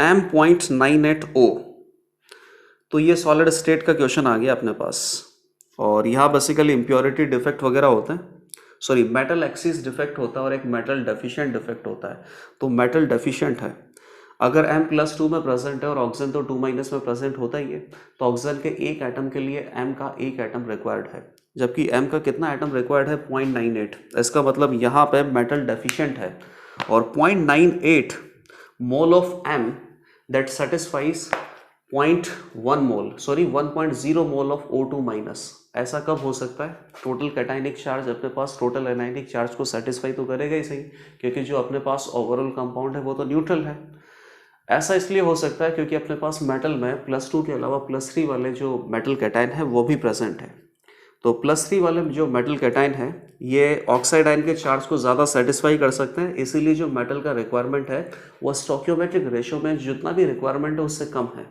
M.98O। तो ये सॉलिड स्टेट का क्वेश्चन आ गया अपने पास और यहाँ बेसिकली इम्प्योरिटी डिफेक्ट वगैरह होते हैं, सॉरी मेटल एक्सिस डिफेक्ट होता है और एक मेटल डेफिशिएंट डिफेक्ट होता है। तो मेटल डेफिशिएंट है, अगर M+2 में प्रेजेंट है और ऑक्सीजन तो 2- में प्रेजेंट होता ही है, तो ऑक्सीजन के एक एटम के लिए M का एक एटम रिक्वायर्ड है, जबकि M का कितना एटम रिक्वायर्ड है? 0.98। इसका मतलब यहाँ पे मेटल डेफिशिएंट है और 0.98 mole of M that satisfies 0.1 mole, sorry 1.0 mole of O2 minus. ऐसा कब हो सकता है? टोटल कैटायनिक चार्ज अपने पास टोटल एनायनिक चार्ज को सेटिस्फाई तो करेगा ही सही, क्योंकि जो अपने पास ओवरऑल कंपाउंड है वो तो न्यूट्रल है। ऐसा इसलिए हो सकता है क्योंकि अपने पास मेटल में +2 के अलावा +3 वाले जो मेटल कैटायन है वो भी प्रेजेंट है। तो +3 वाले जो मेटल कैटायन है ये ऑक्साइड आयन के चार्ज को ज़्यादा सेटिस्फाई कर सकते हैं, इसीलिए जो मेटल का रिक्वायरमेंट है वो स्टोइकियोमेट्रिक रेशियो में जितना भी रिक्वायरमेंट है उससे कम है।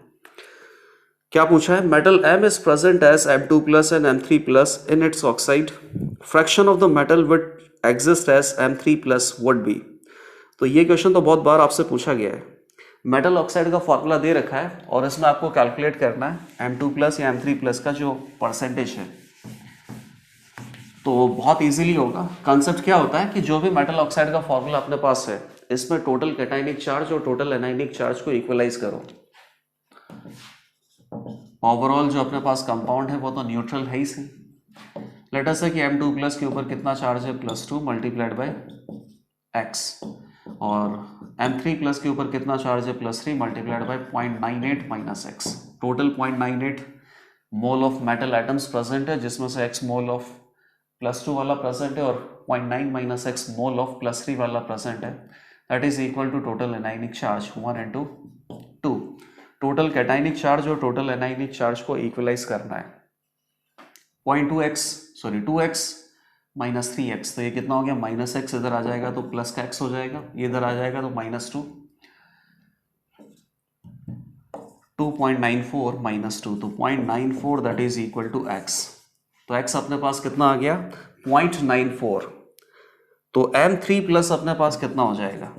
क्या पूछा है? Metal M is present as M2+ and M3+ in its oxide. Fraction of the metal would exist as M3+ would be. तो ये क्वेश्चन तो बहुत बार आपसे पूछा गया है। मेटल ऑक्साइड का फॉर्मूला दे रखा है और इसमें आपको कैलकुलेट करना है M2+ या M3+ का जो परसेंटेज है, तो बहुत इजीली होगा। कंसेप्ट क्या होता है कि जो भी मेटल ऑक्साइड का फॉर्मूला अपने पास है इसमें टोटल कैटायनिक चार्ज और टोटल एनायनिक चार्ज को इक्वलाइज करो। ओवरऑल जो अपने पास कंपाउंड है वो तो न्यूट्रल है ही सही। लेट अस से कि M2+ के ऊपर कितना चार्ज है? +2 × x और M3 प्लस के ऊपर कितना चार्ज है, +3 multiplied by 0.98 minus x। Total 0.98 mole of metal atoms present है, जिसमें से x मोल ऑफ +2 वाला प्रेजेंट है और 0.9 माइनस x मोल ऑफ +3 वाला प्रेजेंट है। That is equal to total anionic charge 1 into 2। Total cationic charge और टोटल एनाइनिक चार्ज को इक्वलाइज करना है। 2x माइनस 3x, तो ये कितना हो गया, -x इधर आ जाएगा तो प्लस का x हो जाएगा, ये इधर आ जाएगा तो -2, 2.94 माइनस 2, तो 0.94 that is equal to x। तो x अपने पास कितना आ गया, 0.94। तो M3 प्लस अपने पास कितना हो जाएगा,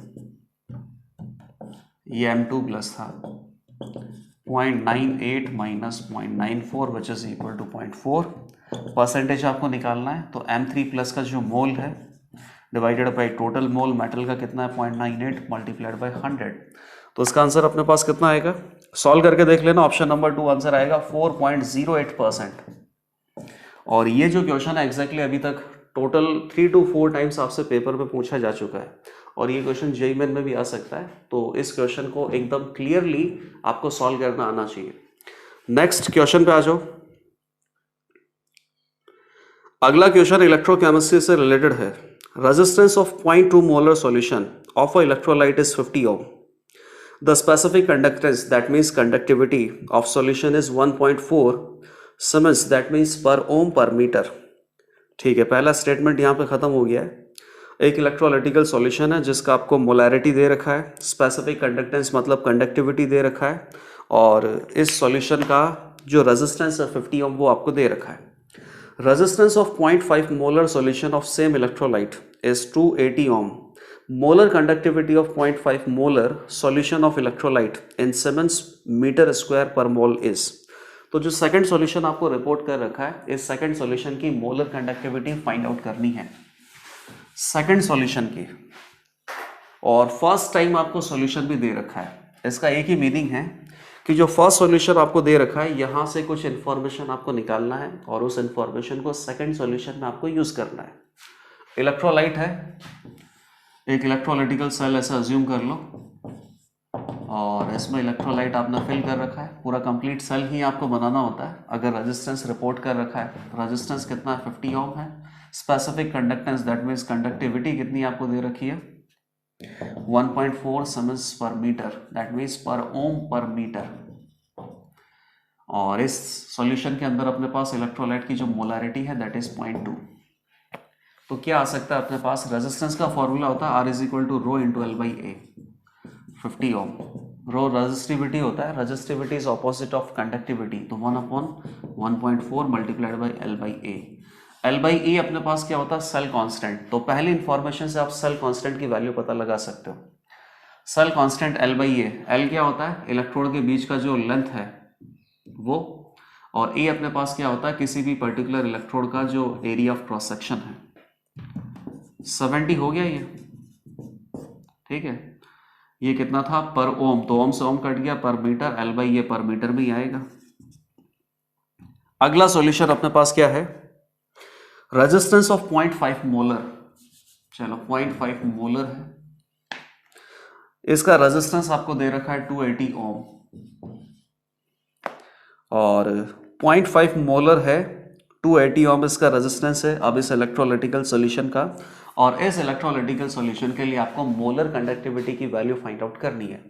ये M2 प्लस था, 0.98 minus 0.94 which is equal to 0.4। Percentage आपको निकालना है, तो M3 प्लस का जो मोल है divided by total mole metal का कितना है, 0.98 मल्टीप्लाइड बाई 100। तो इसका आंसर अपने पास कितना आएगा, सॉल्व करके देख लेना। ऑप्शन नंबर 2 आंसर आएगा 4.08%। और ये जो क्वेश्चन है एग्जैक्टली अभी तक टोटल 3 to 4 टाइम्स आपसे पेपर में पूछा जा चुका है और ये क्वेश्चन जेईई मेन में भी आ सकता है। तो इस क्वेश्चन को एकदम क्लियरली आपको सॉल्व करना आना चाहिए। नेक्स्ट क्वेश्चन पे आ जाओ। अगला क्वेश्चन इलेक्ट्रोकेमिस्ट्री से रिलेटेड है। Resistance of 0.2 molar solution of a electrolyte is 50 ohm. The specific conductance that means conductivity of solution is 1.4 siemens that means per ohm per metre. ठीक है, पहला स्टेटमेंट यहाँ पे खत्म हो गया है। एक इलेक्ट्रोलाइटिकल सॉल्यूशन है जिसका आपको मोलैरिटी दे रखा है, स्पेसिफिक कंडक्टेंस मतलब कंडक्टिविटी दे रखा है, और इस सॉल्यूशन का जो रेजिस्टेंस है 50 ओम वो आपको दे रखा है। Resistance of 0.5 molar solution of same electrolyte is 280 ohm. Molar conductivity of 0.5 molar solution of electrolyte in siemens metre square per mole is. तो जो सेकंड सॉल्यूशन आपको रिपोर्ट कर रखा है, इस सेकंड सॉल्यूशन की मोलर कंडक्टिविटी फाइंड आउट करनी है, सेकंड सॉल्यूशन की। और फर्स्ट टाइम आपको सॉल्यूशन भी दे रखा है। इसका एक ही मीनिंग है कि जो फर्स्ट सॉल्यूशन आपको दे रखा है यहां से कुछ इंफॉर्मेशन आपको निकालना है और उस इंफॉर्मेशन को सेकंड सॉल्यूशन में आपको यूज करना है। इलेक्ट्रोलाइट है, एक इलेक्ट्रोलाइटिकल सेल ऐसा अज्यूम कर लो और इसमें इलेक्ट्रोलाइट आपने फिल कर रखा है। पूरा कंप्लीट सेल ही आपको बनाना होता है। अगर रेजिस्टेंस रिपोर्ट कर रखा है, रेजिस्टेंस कितना है, 50 ओम है। Specific conductance that means conductivity कितनी आपको दे रखी है, 1.4 सीमेंस पर metre, that means per ohm per metre. और इस सॉल्यूशन के अंदर अपने पास इलेक्ट्रोलाइट की जो मोलैरिटी है दैट इज 0.2। तो क्या आ सकता है अपने पास, रेजिस्टेंस का फॉर्मूला होता है R is equal to rho into L/A। 50 ohm rho resistivity होता है, resistivity is opposite of conductivity, तो 1/1.4 मल्टीप्लाइड बाई L/A। L/A अपने पास क्या होता है, सेल कांस्टेंट। तो पहली इंफॉर्मेशन से आप सेल कांस्टेंट की वैल्यू पता लगा सकते हो। सेल कांस्टेंट L/A, L क्या होता है, इलेक्ट्रोड के बीच का जो लेंथ है वो, और A अपने पास क्या होता है, किसी भी पर्टिकुलर इलेक्ट्रोड का जो एरिया ऑफ क्रॉस सेक्शन है। 70 हो गया ये, ठीक है। ये कितना था, पर ओम, तो ओम से ओम कट गया, पर मीटर, L/A पर मीटर में ही आएगा। अगला सॉल्यूशन अपने पास क्या है, रेजिस्टेंस ऑफ 0.5 मोलर। चलो 0.5 मोलर है, इसका रेजिस्टेंस आपको दे रखा है 280 ओम, और 0.5 मोलर है, 280 ओम इसका रेजिस्टेंस है। अब इस इलेक्ट्रोलाइटिकल सॉल्यूशन का, और इस इलेक्ट्रोलाइटिकल सॉल्यूशन के लिए आपको मोलर कंडक्टिविटी की वैल्यू फाइंड आउट करनी है।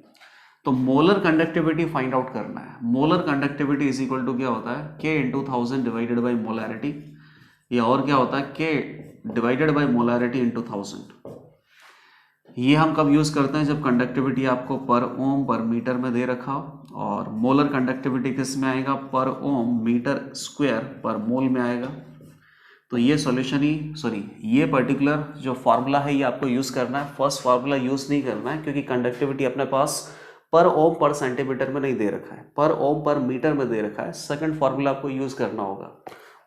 तो मोलर कंडक्टिविटी फाइंड आउट करना है। Molar conductivity is equal to क्या होता है, K × 1000 डिवाइडेड बाई मोलैरिटी, या और क्या होता है, K divided by molarity into 1000। ये हम कब यूज करते हैं, जब कंडक्टिविटी आपको पर ओम पर मीटर में दे रखा हो, और मोलर कंडक्टिविटी किस में आएगा, पर ओम मीटर स्क्वायर पर मोल में आएगा। तो ये सॉल्यूशन ही, सॉरी, ये पर्टिकुलर जो फार्मूला है ये आपको यूज करना है। फर्स्ट फार्मूला यूज नहीं करना है क्योंकि कंडक्टिविटी अपने पास पर ओम पर सेंटीमीटर में नहीं दे रखा है, पर ओम पर मीटर में दे रखा है। सेकंड फार्मूला आपको यूज करना होगा।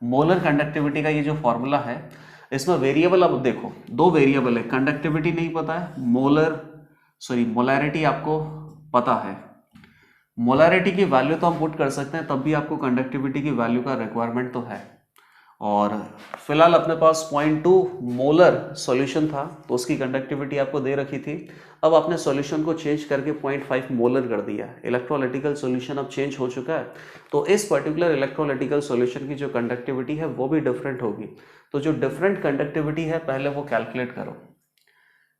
मोलर कंडक्टिविटी का ये जो फार्मूला है, इसमें वेरिएबल, अब देखो दो वेरिएबल है, कंडक्टिविटी नहीं पता है, मोलैरिटी आपको पता है। मोलैरिटी की वैल्यू तो हम पुट कर सकते हैं, तब भी आपको कंडक्टिविटी की वैल्यू का रिक्वायरमेंट तो है। और फिलहाल अपने पास 0.2 मोलर सॉल्यूशन था, तो उसकी कंडक्टिविटी आपको दे रखी थी। अब आपने सॉल्यूशन को चेंज करके 0.5 मोलर कर दिया। इलेक्ट्रोलाइटिकल सॉल्यूशन अब चेंज हो चुका है, तो इस पर्टिकुलर इलेक्ट्रोलाइटिकल सॉल्यूशन की जो कंडक्टिविटी है वो भी डिफरेंट होगी। तो जो डिफरेंट कंडक्टिविटी है पहले वो कैलकुलेट करो।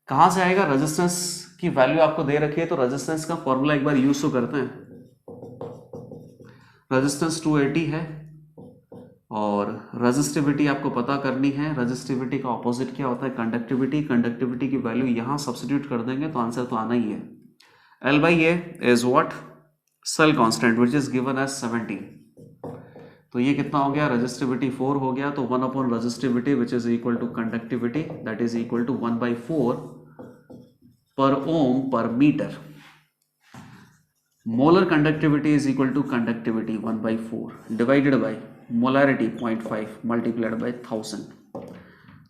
कहाँ से आएगा? रेजिस्टेंस की वैल्यू आपको दे रखी है, तो रेजिस्टेंस का फॉर्मूला एक बार यूज तो करते हैं। रेजिस्टेंस 280 है और रेजिस्टिविटी आपको पता करनी है। रेजिस्टिविटी का ऑपोजिट क्या होता है? कंडक्टिविटी। कंडक्टिविटी की वैल्यू यहां सब्स्टिट्यूट कर देंगे तो आंसर तो आना ही है। L by A is what? Cell constant which is given as 70। तो ये कितना हो गया? रेजिस्टिविटी 4 हो गया, तो 1 upon resistivity which is equal to conductivity, that is equal to 1/4 per ohm per metre. Molar conductivity is equal to conductivity 1/4 divided by molarity 0.5 multiplied by 1000।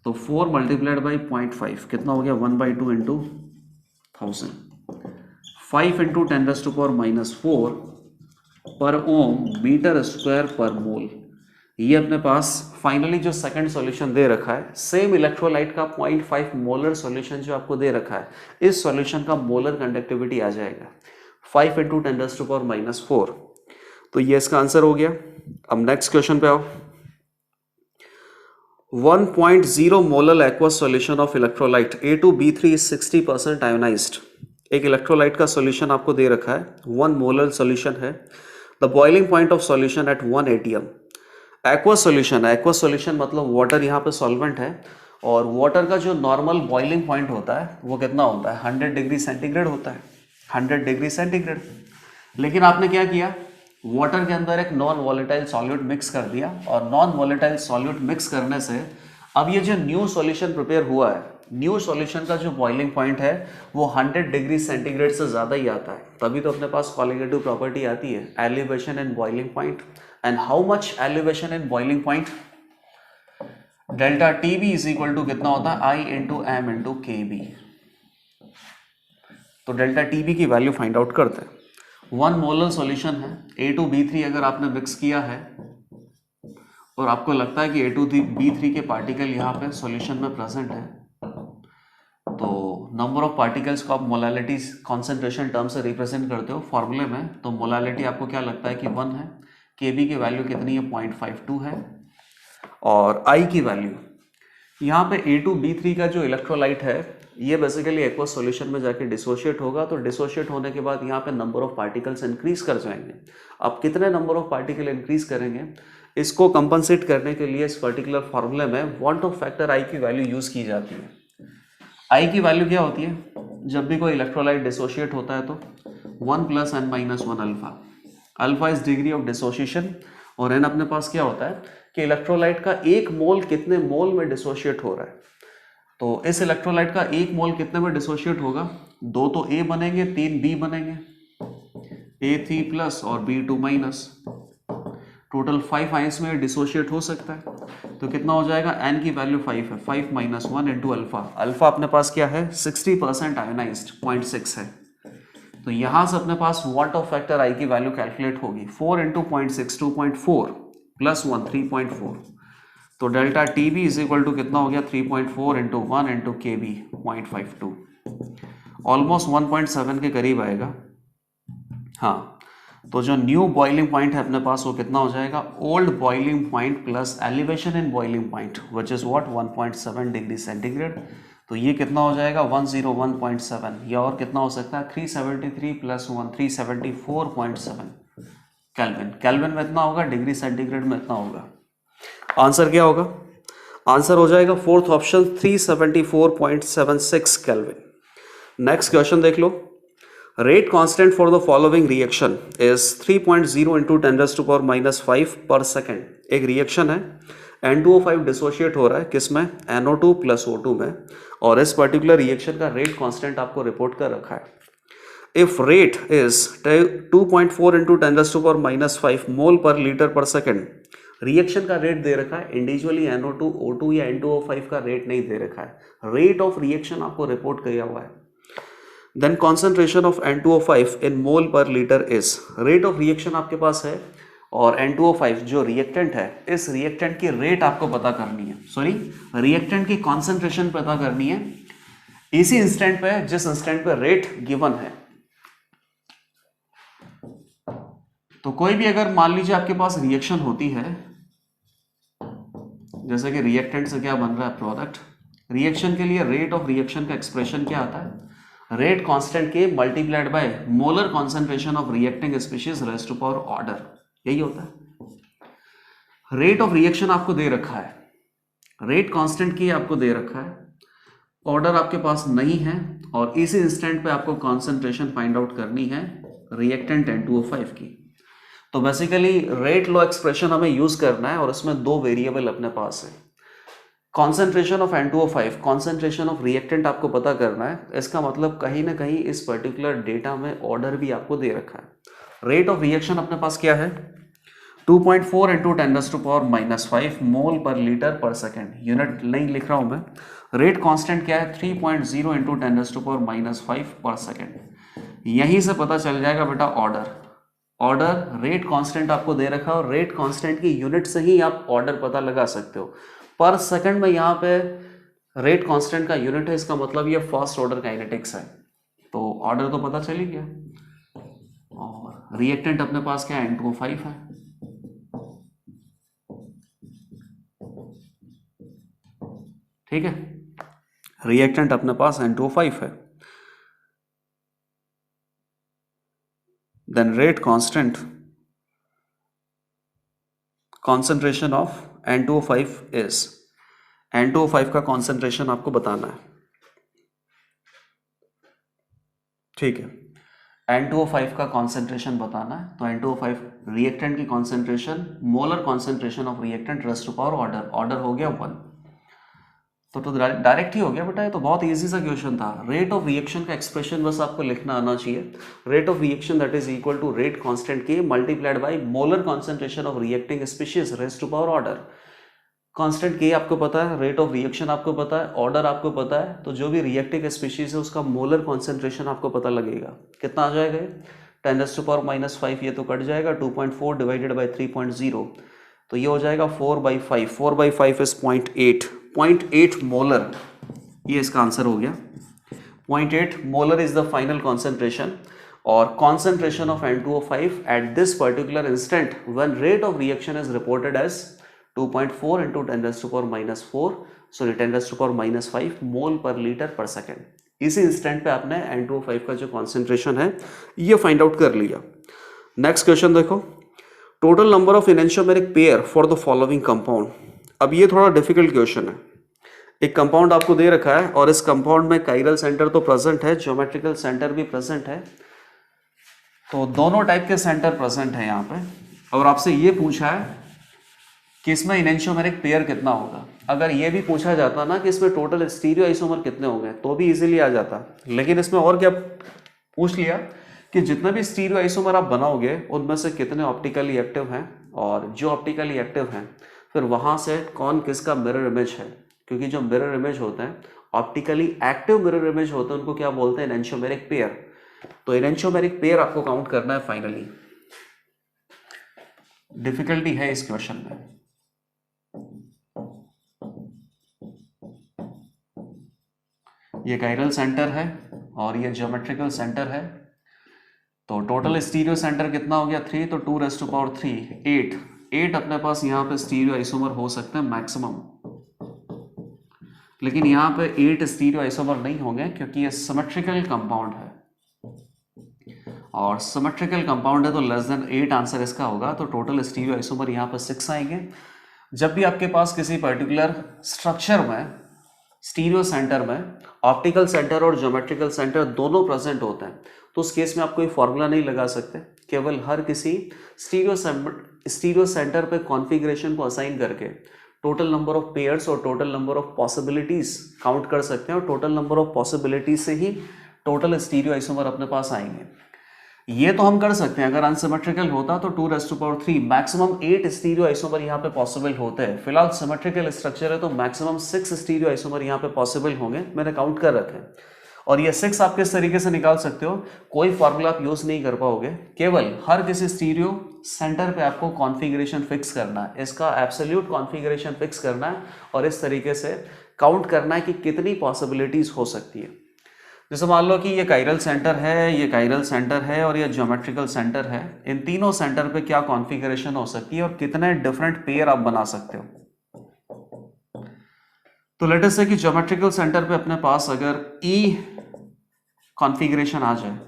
तो 4 मल्टीप्लाइड बाई 0.5 कितना हो गया? 1/2 इंटू 1000। 5 इंटू 10⁻⁻4 पर ओम मीटर स्क्वायर पर मोल। ये अपने पास फाइनली जो सेकंड सॉल्यूशन दे रखा है, सेम इलेक्ट्रोलाइट का 0.5 मोलर सॉल्यूशन जो आपको दे रखा है, इस सॉल्यूशन का मोलर कंडक्टिविटी आ जाएगा 5 इंटू 10⁻⁻4। तो ये इसका आंसर हो गया। अब नेक्स्ट क्वेश्चन पे आओ। 1.0 molar aqueous solution of electrolyte A2B3 is 60% ionised. एक इलेक्ट्रोलाइट का सॉल्यूशन आपको दे रखा है, 1 मोलर सॉल्यूशन है। The boiling point of solution at 1 atm। Aqueous solution है, एक्वस सॉल्यूशन मतलब वाटर यहाँ पे सॉल्वेंट है, और वाटर का जो नॉर्मल बॉइलिंग पॉइंट होता है वो कितना होता है? 100 डिग्री सेंटीग्रेड होता है, 100 डिग्री सेंटीग्रेड। लेकिन आपने क्या किया? वाटर के अंदर एक नॉन वॉलेटाइल सॉल्यूट मिक्स कर दिया, और नॉन वॉलेटाइल सॉल्यूट मिक्स करने से अब ये जो न्यू सॉल्यूशन प्रिपेयर हुआ है, न्यू सॉल्यूशन का जो बॉइलिंग पॉइंट है वो 100 डिग्री सेंटीग्रेड से ज़्यादा ही आता है। तभी तो अपने पास कॉलिगेटिव प्रॉपर्टी आती है, elevation in boiling point. And how much elevation in boiling point? Delta T B is equal to कितना होता है? I into M into K B. तो डेल्टा टी बी की वैल्यू फाइंड आउट करते हैं। 1 मोलर सॉल्यूशन है, A2B3 अगर आपने मिक्स किया है और आपको लगता है कि A2B3 के पार्टिकल यहाँ पे सॉल्यूशन में प्रेजेंट है, तो नंबर ऑफ पार्टिकल्स को आप मोलालिटी कॉन्सेंट्रेशन टर्म से रिप्रेजेंट करते हो फॉर्मूले में। तो मोलालिटी आपको क्या लगता है कि 1 है, KB की वैल्यू कितनी है? 0.52 है, और I की वैल्यू यहाँ पे A2B3 का जो इलेक्ट्रोलाइट है ये बेसिकली एक्वस सॉल्यूशन में जाके डिसोशिएट होगा। तो डिसोशिएट होने के बाद यहाँ पे नंबर ऑफ पार्टिकल्स इंक्रीज कर जाएंगे। अब कितने नंबर ऑफ पार्टिकल इंक्रीज करेंगे, इसको कंपनसेट करने के लिए इस पर्टिकुलर फॉर्मूले में वॉन टू फैक्टर I की वैल्यू यूज की जाती है। I की वैल्यू क्या होती है? जब भी कोई इलेक्ट्रोलाइट डिसोशिएट होता है तो 1 + n-1 alpha. Alpha is degree of dissociation, और n अपने पास क्या होता है कि इलेक्ट्रोलाइट का 1 मोल कितने मोल में डिसोशिएट हो रहा है। तो इस इलेक्ट्रोलाइट का 1 मोल कितने में डिसोशिएट होगा? 2 तो A बनेंगे, 3 B बनेंगे, A3+ और B2-। टोटल 5 आयंस में डिसोशिएट हो सकता है। तो कितना हो जाएगा? n की वैल्यू 5 है, 5 - 1 इंटू अल्फा। अल्फा अपने पास क्या है? 60% आयोनाइज्ड, 0.6 है। तो यहां से अपने पास वॉट ऑफ फैक्टर I की वैल्यू कैलकुलेट होगी, 4 इंटू 0.6 2.4 + 1 3.4। तो delta T B is equal to कितना हो गया? 3.4 into 1 into K B 0.52, almost 1.7 के करीब आएगा। हाँ, तो जो न्यू बॉइलिंग पॉइंट है अपने पास वो कितना हो जाएगा? Old boiling point plus elevation in boiling point which is what? 1.7 degree centigrade. तो ये कितना हो जाएगा? 101.7, या और कितना हो सकता है? 373 + 1 374.7 केल्विन। केल्विन में इतना होगा, डिग्री सेंटीग्रेड में इतना होगा। आंसर क्या होगा? आंसर हो जाएगा fourth option 374.76 kelvin. Next question देख लो। Rate constant for the following reaction is 3.0 into 10⁻⁻5 per second. एक रिएक्शन है, N2O5 डिसोशिएट हो रहा है किसमें? NO2 + O2 में, और इस पर्टिकुलर रिएक्शन का रेट कांस्टेंट आपको रिपोर्ट कर रखा है। If rate is 2.4 into 10⁻⁻5 mole per litre पर सेकेंड, रिएक्शन का रेट दे रखा है, इंडिविजुअली NO2 O2 या N2O5 का रेट नहीं दे रखा है। रेट ऑफ रिएक्शन आपको रिपोर्ट किया हुआ है। Then concentration of N2O5 in mole per litre is, rate of reaction आपके पास है और N2O5 जो रिएक्टेंट है, इस रिएक्टेंट की रेट आपको पता करनी है, सॉरी रिएक्टेंट की कॉन्सेंट्रेशन पता करनी है इसी इंस्टेंट पे जिस इंस्टेंट पे रेट गिवन है। तो कोई भी अगर मान लीजिए आपके पास रिएक्शन होती है, जैसे कि रिएक्टेंट से क्या बन रहा है प्रोडक्ट, रिएक्शन के लिए रेट ऑफ रिएक्शन का एक्सप्रेशन क्या आता है, रेट कांस्टेंट के multiplied by molar concentration of reacting species raise to power order, यही होता है। रेट ऑफ रिएक्शन आपको दे रखा है, रेट कांस्टेंट की आपको दे रखा है, ऑर्डर आपके पास नहीं है, और इसी इंस्टेंट पे आपको कॉन्सेंट्रेशन फाइंड आउट करनी है रिएक्टेंट N2O5 की। तो बेसिकली रेट लॉ एक्सप्रेशन हमें यूज करना है और इसमें दो वेरिएबल अपने पास है, concentration of N2O5, concentration of reactant आपको पता करना है। इसका मतलब कहीं ना कहीं इस पर्टिकुलर डेटा में ऑर्डर भी आपको दे रखा है। रेट ऑफ रिएक्शन अपने पास क्या है, 2.4 इंटू 10⁻⁻5 मोल पर लीटर पर सेकेंड, यूनिट नहीं लिख रहा हूं मैं। रेट कांस्टेंट क्या है, 3.0 इंटू 10⁻5 पर सेकेंड। यहीं से पता चल जाएगा बेटा ऑर्डर रेट कांस्टेंट आपको दे रखा है और रेट कांस्टेंट की यूनिट से ही आप ऑर्डर पता लगा सकते हो। पर सेकंड में यहाँ पे रेट कांस्टेंट का यूनिट है, इसका मतलब ये फर्स्ट ऑर्डर काइनेटिक्स है, तो ऑर्डर तो पता चल ही गया। और रिएक्टेंट अपने पास क्या है, N2O5 है। ठीक है, रिएक्टेंट अपने पास N2O5 है। Then rate constant concentration of N2O5 is, N2O5 का कॉन्सेंट्रेशन आपको बताना है। ठीक है, N2O5 का कॉन्सेंट्रेशन बताना है, तो N2O5 रिएक्टेंट की concentration, molar concentration of reactant raise to power order हो गया 1, तो डायरेक्ट ही हो गया बेटा। ये तो बहुत इजी सा क्वेश्चन था। रेट ऑफ रिएक्शन का एक्सप्रेशन बस आपको लिखना आना चाहिए, rate of reaction that is equal to rate constant के multiplied by molar concentration of reacting species raise to power order. Constant के आपको पता है, रेट ऑफ रिएक्शन आपको पता है, ऑर्डर आपको पता है, तो जो भी रिएक्टिंग स्पीशीज है उसका मोलर कॉन्सेंट्रेशन आपको पता लगेगा। कितना आ जाएगा, 10⁻⁻5, ये तो कट जाएगा, 2.4 डिवाइडेड बाई 3.0, तो ये हो जाएगा 4/5, 4/5 इज 0.8 मोलर, ये इसका आंसर हो गया। 0.8 molar is the final concentration, और concentration of N2O5 at this particular instant when rate of reaction is reported as 2.4 into 10⁻⁴, sorry 10⁻⁻5 mole per litre पर सेकेंड। इसी इंस्टेंट पे आपने N2O5 का जो कॉन्सेंट्रेशन है ये फाइंड आउट कर लिया। नेक्स्ट क्वेश्चन देखो, total number of enantiomeric pair for the following compound. अब ये थोड़ा डिफिकल्ट क्वेश्चन है। एक कंपाउंड आपको दे रखा है और इस कंपाउंड में काइरल सेंटर तो प्रेजेंट है, ज्योमेट्रिकल सेंटर भी प्रेजेंट है, तो दोनों टाइप के सेंटर प्रेजेंट है यहाँ पे, और आपसे ये पूछा है कि इसमें एनेंटियोमेरिक पेयर कितना होगा। अगर ये भी पूछा जाता ना कि इसमें टोटल स्टीरियो आइसोमर कितने होंगे तो भी इजीली आ जाता, लेकिन इसमें और क्या पूछ लिया कि जितने भी स्टीरियो आइसोमर आप बनाओगे उनमें से कितने ऑप्टिकली एक्टिव हैं, और जो ऑप्टिकली एक्टिव हैं फिर वहां से कौन किसका मिरर इमेज है, क्योंकि जो मिरर इमेज होते हैं ऑप्टिकली एक्टिव मिरर इमेज होते हैं उनको क्या बोलते हैं, एनेंटियोमेरिक पेयर। तो एनेंटियोमेरिक पेयर आपको काउंट करना है फाइनली। डिफिकल्टी है इस क्वेश्चन में। ये काइरल सेंटर है और ये ज्योमेट्रिकल सेंटर है, तो टोटल स्टीरियो सेंटर कितना हो गया 3, तो 2⁻3 8 अपने पास यहाँ पे स्टीरियो आइसोमर हो सकते हैं मैक्सिमम, लेकिन यहाँ पे 8 स्टीरियो आइसोमर नहीं होंगे क्योंकि ये सिमेट्रिकल कंपाउंड है, और सिमेट्रिकल कंपाउंड है तो लेस देन 8 आंसर इसका होगा। तो टोटल स्टीरियो आइसोमर यहाँ पे 6 आएंगे। जब भी आपके पास किसी पर्टिकुलर स्ट्रक्चर में स्टीरियो सेंटर में ऑप्टिकल सेंटर और ज्योमेट्रिकल सेंटर दोनों प्रेजेंट होते हैं, तो उस केस में आप कोई फॉर्मूला नहीं लगा सकते, केवल हर किसी स्टीरियो सेंटर पे कॉन्फ़िगरेशन को असाइन करके टोटल नंबर ऑफ पेयर्स और total number of possibilities count कर सकते हैं, और टोटल नंबर ऑफ पॉसिबिलिटीज से ही टोटल स्टीरियो आइसोमर अपने पास आएंगे। ये तो हम कर सकते हैं, अगर अनसिमेट्रिकल होता तो 2⁻3 मैक्सिमम 8 स्टीरियो आइसोमर यहाँ पे पॉसिबल होते हैं। फिलहाल सिमेट्रिकल स्ट्रक्चर है तो मैक्सिमम 6 स्टीरियो आइसोमर यहाँ पे पॉसिबल होंगे, मैंने काउंट कर रखे हैं। और ये 6 आप किस तरीके से निकाल सकते हो, कोई फॉर्मूला आप यूज नहीं कर पाओगे, केवल हर किसी स्टीरियो सेंटर पे आपको कॉन्फ़िगरेशन फिक्स करना है, इसका एब्सोल्यूट कॉन्फ़िगरेशन फिक्स करना है और इस तरीके से काउंट करना है कि कितनी पॉसिबिलिटीज हो सकती है। जैसे मान लो कि ये काइरल सेंटर है, ये काइरल सेंटर है और ये ज्योमेट्रिकल सेंटर है, इन तीनों सेंटर पे क्या कॉन्फ़िगरेशन हो सकती है और कितने डिफरेंट पेयर आप बना सकते हो। तो लेट अस से कि ज्योमेट्रिकल सेंटर पे अपने पास अगर ई कॉन्फ़िगरेशन आ जाए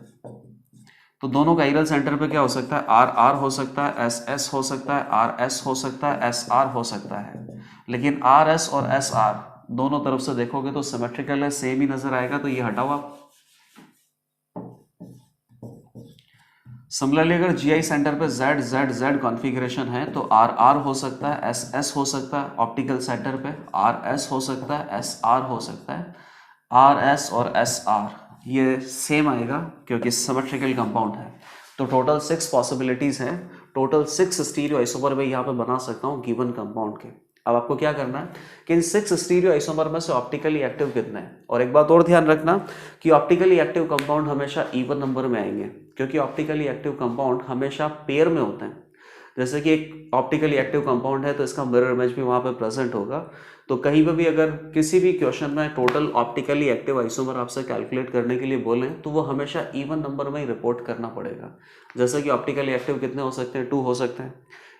तो दोनों काइरल सेंटर पे क्या हो सकता है, आर आर हो सकता है, एस एस हो सकता है, आर एस हो सकता है, एस आर हो सकता है। लेकिन आर एस और एस आर दोनों तरफ से देखोगे तो सिमेट्रिकल है, सेम ही नजर आएगा, तो ये हटाओ आप। सिमिलरली अगर जीआई सेंटर पे जेड जेड जेड कॉन्फ़िगरेशन है तो आर आर हो सकता है, एस एस हो सकता है, ऑप्टिकल सेंटर पे आर एस हो सकता है, एस आर हो सकता है। आर एस और एस आर ये सेम आएगा क्योंकि सिमेट्रिकल कंपाउंड है। तो टोटल 6 पॉसिबिलिटीज हैं, टोटल 6 स्टीरियो आइसोमर में यहाँ पे बना सकता हूँ गिवन कंपाउंड के। अब आपको क्या करना है कि इन 6 स्टीरियो आइसोमर में से ऑप्टिकली एक्टिव कितने हैं। और एक बात और ध्यान रखना कि ऑप्टिकली एक्टिव कंपाउंड हमेशा इवन नंबर में आएंगे, क्योंकि ऑप्टिकली एक्टिव कंपाउंड हमेशा पेयर में होते हैं। जैसे कि एक ऑप्टिकली एक्टिव कंपाउंड है तो इसका मिरर इमेज भी वहाँ पे प्रेजेंट होगा। तो कहीं पर भी अगर किसी भी क्वेश्चन में टोटल ऑप्टिकली एक्टिव आइसोमर आपसे कैलकुलेट करने के लिए बोलें तो वो हमेशा इवन नंबर में ही रिपोर्ट करना पड़ेगा। जैसे कि ऑप्टिकली एक्टिव कितने हो सकते हैं, 2 हो सकते हैं,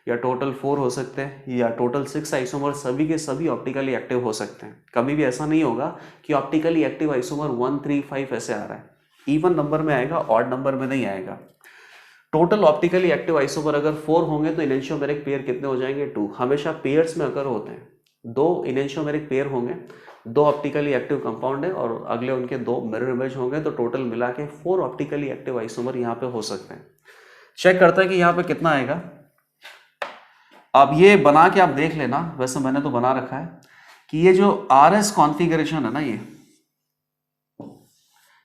या टोटल 4 हो सकते हैं, या टोटल 6 आइसोमर सभी के सभी ऑप्टिकली एक्टिव हो सकते हैं। कभी भी ऐसा नहीं होगा कि ऑप्टिकली एक्टिव आइसोमर 1, 3, 5 ऐसे आ रहा है, इवन नंबर में आएगा, ऑड नंबर में नहीं आएगा। टोटल ऑप्टिकली एक्टिव आइसोमर अगर 4 होंगे तो इनेंशियोमेरिक पेयर कितने हो जाएंगे, 2। हमेशा पेयर्स में अगर होते हैं, 2 इनेंशियोमेरिक पेयर होंगे, 2 ऑप्टिकली एक्टिव कंपाउंड है और अगले उनके 2 मिरर इमेज होंगे, तो टोटल मिला के 4 ऑप्टिकली एक्टिव आइसोमर यहाँ पे हो सकते हैं। चेक करते हैं कि यहाँ पे कितना आएगा। अब ये बना के आप देख लेना, वैसे मैंने तो बना रखा है कि ये जो आर एस कॉन्फ़िगरेशन है ना, ये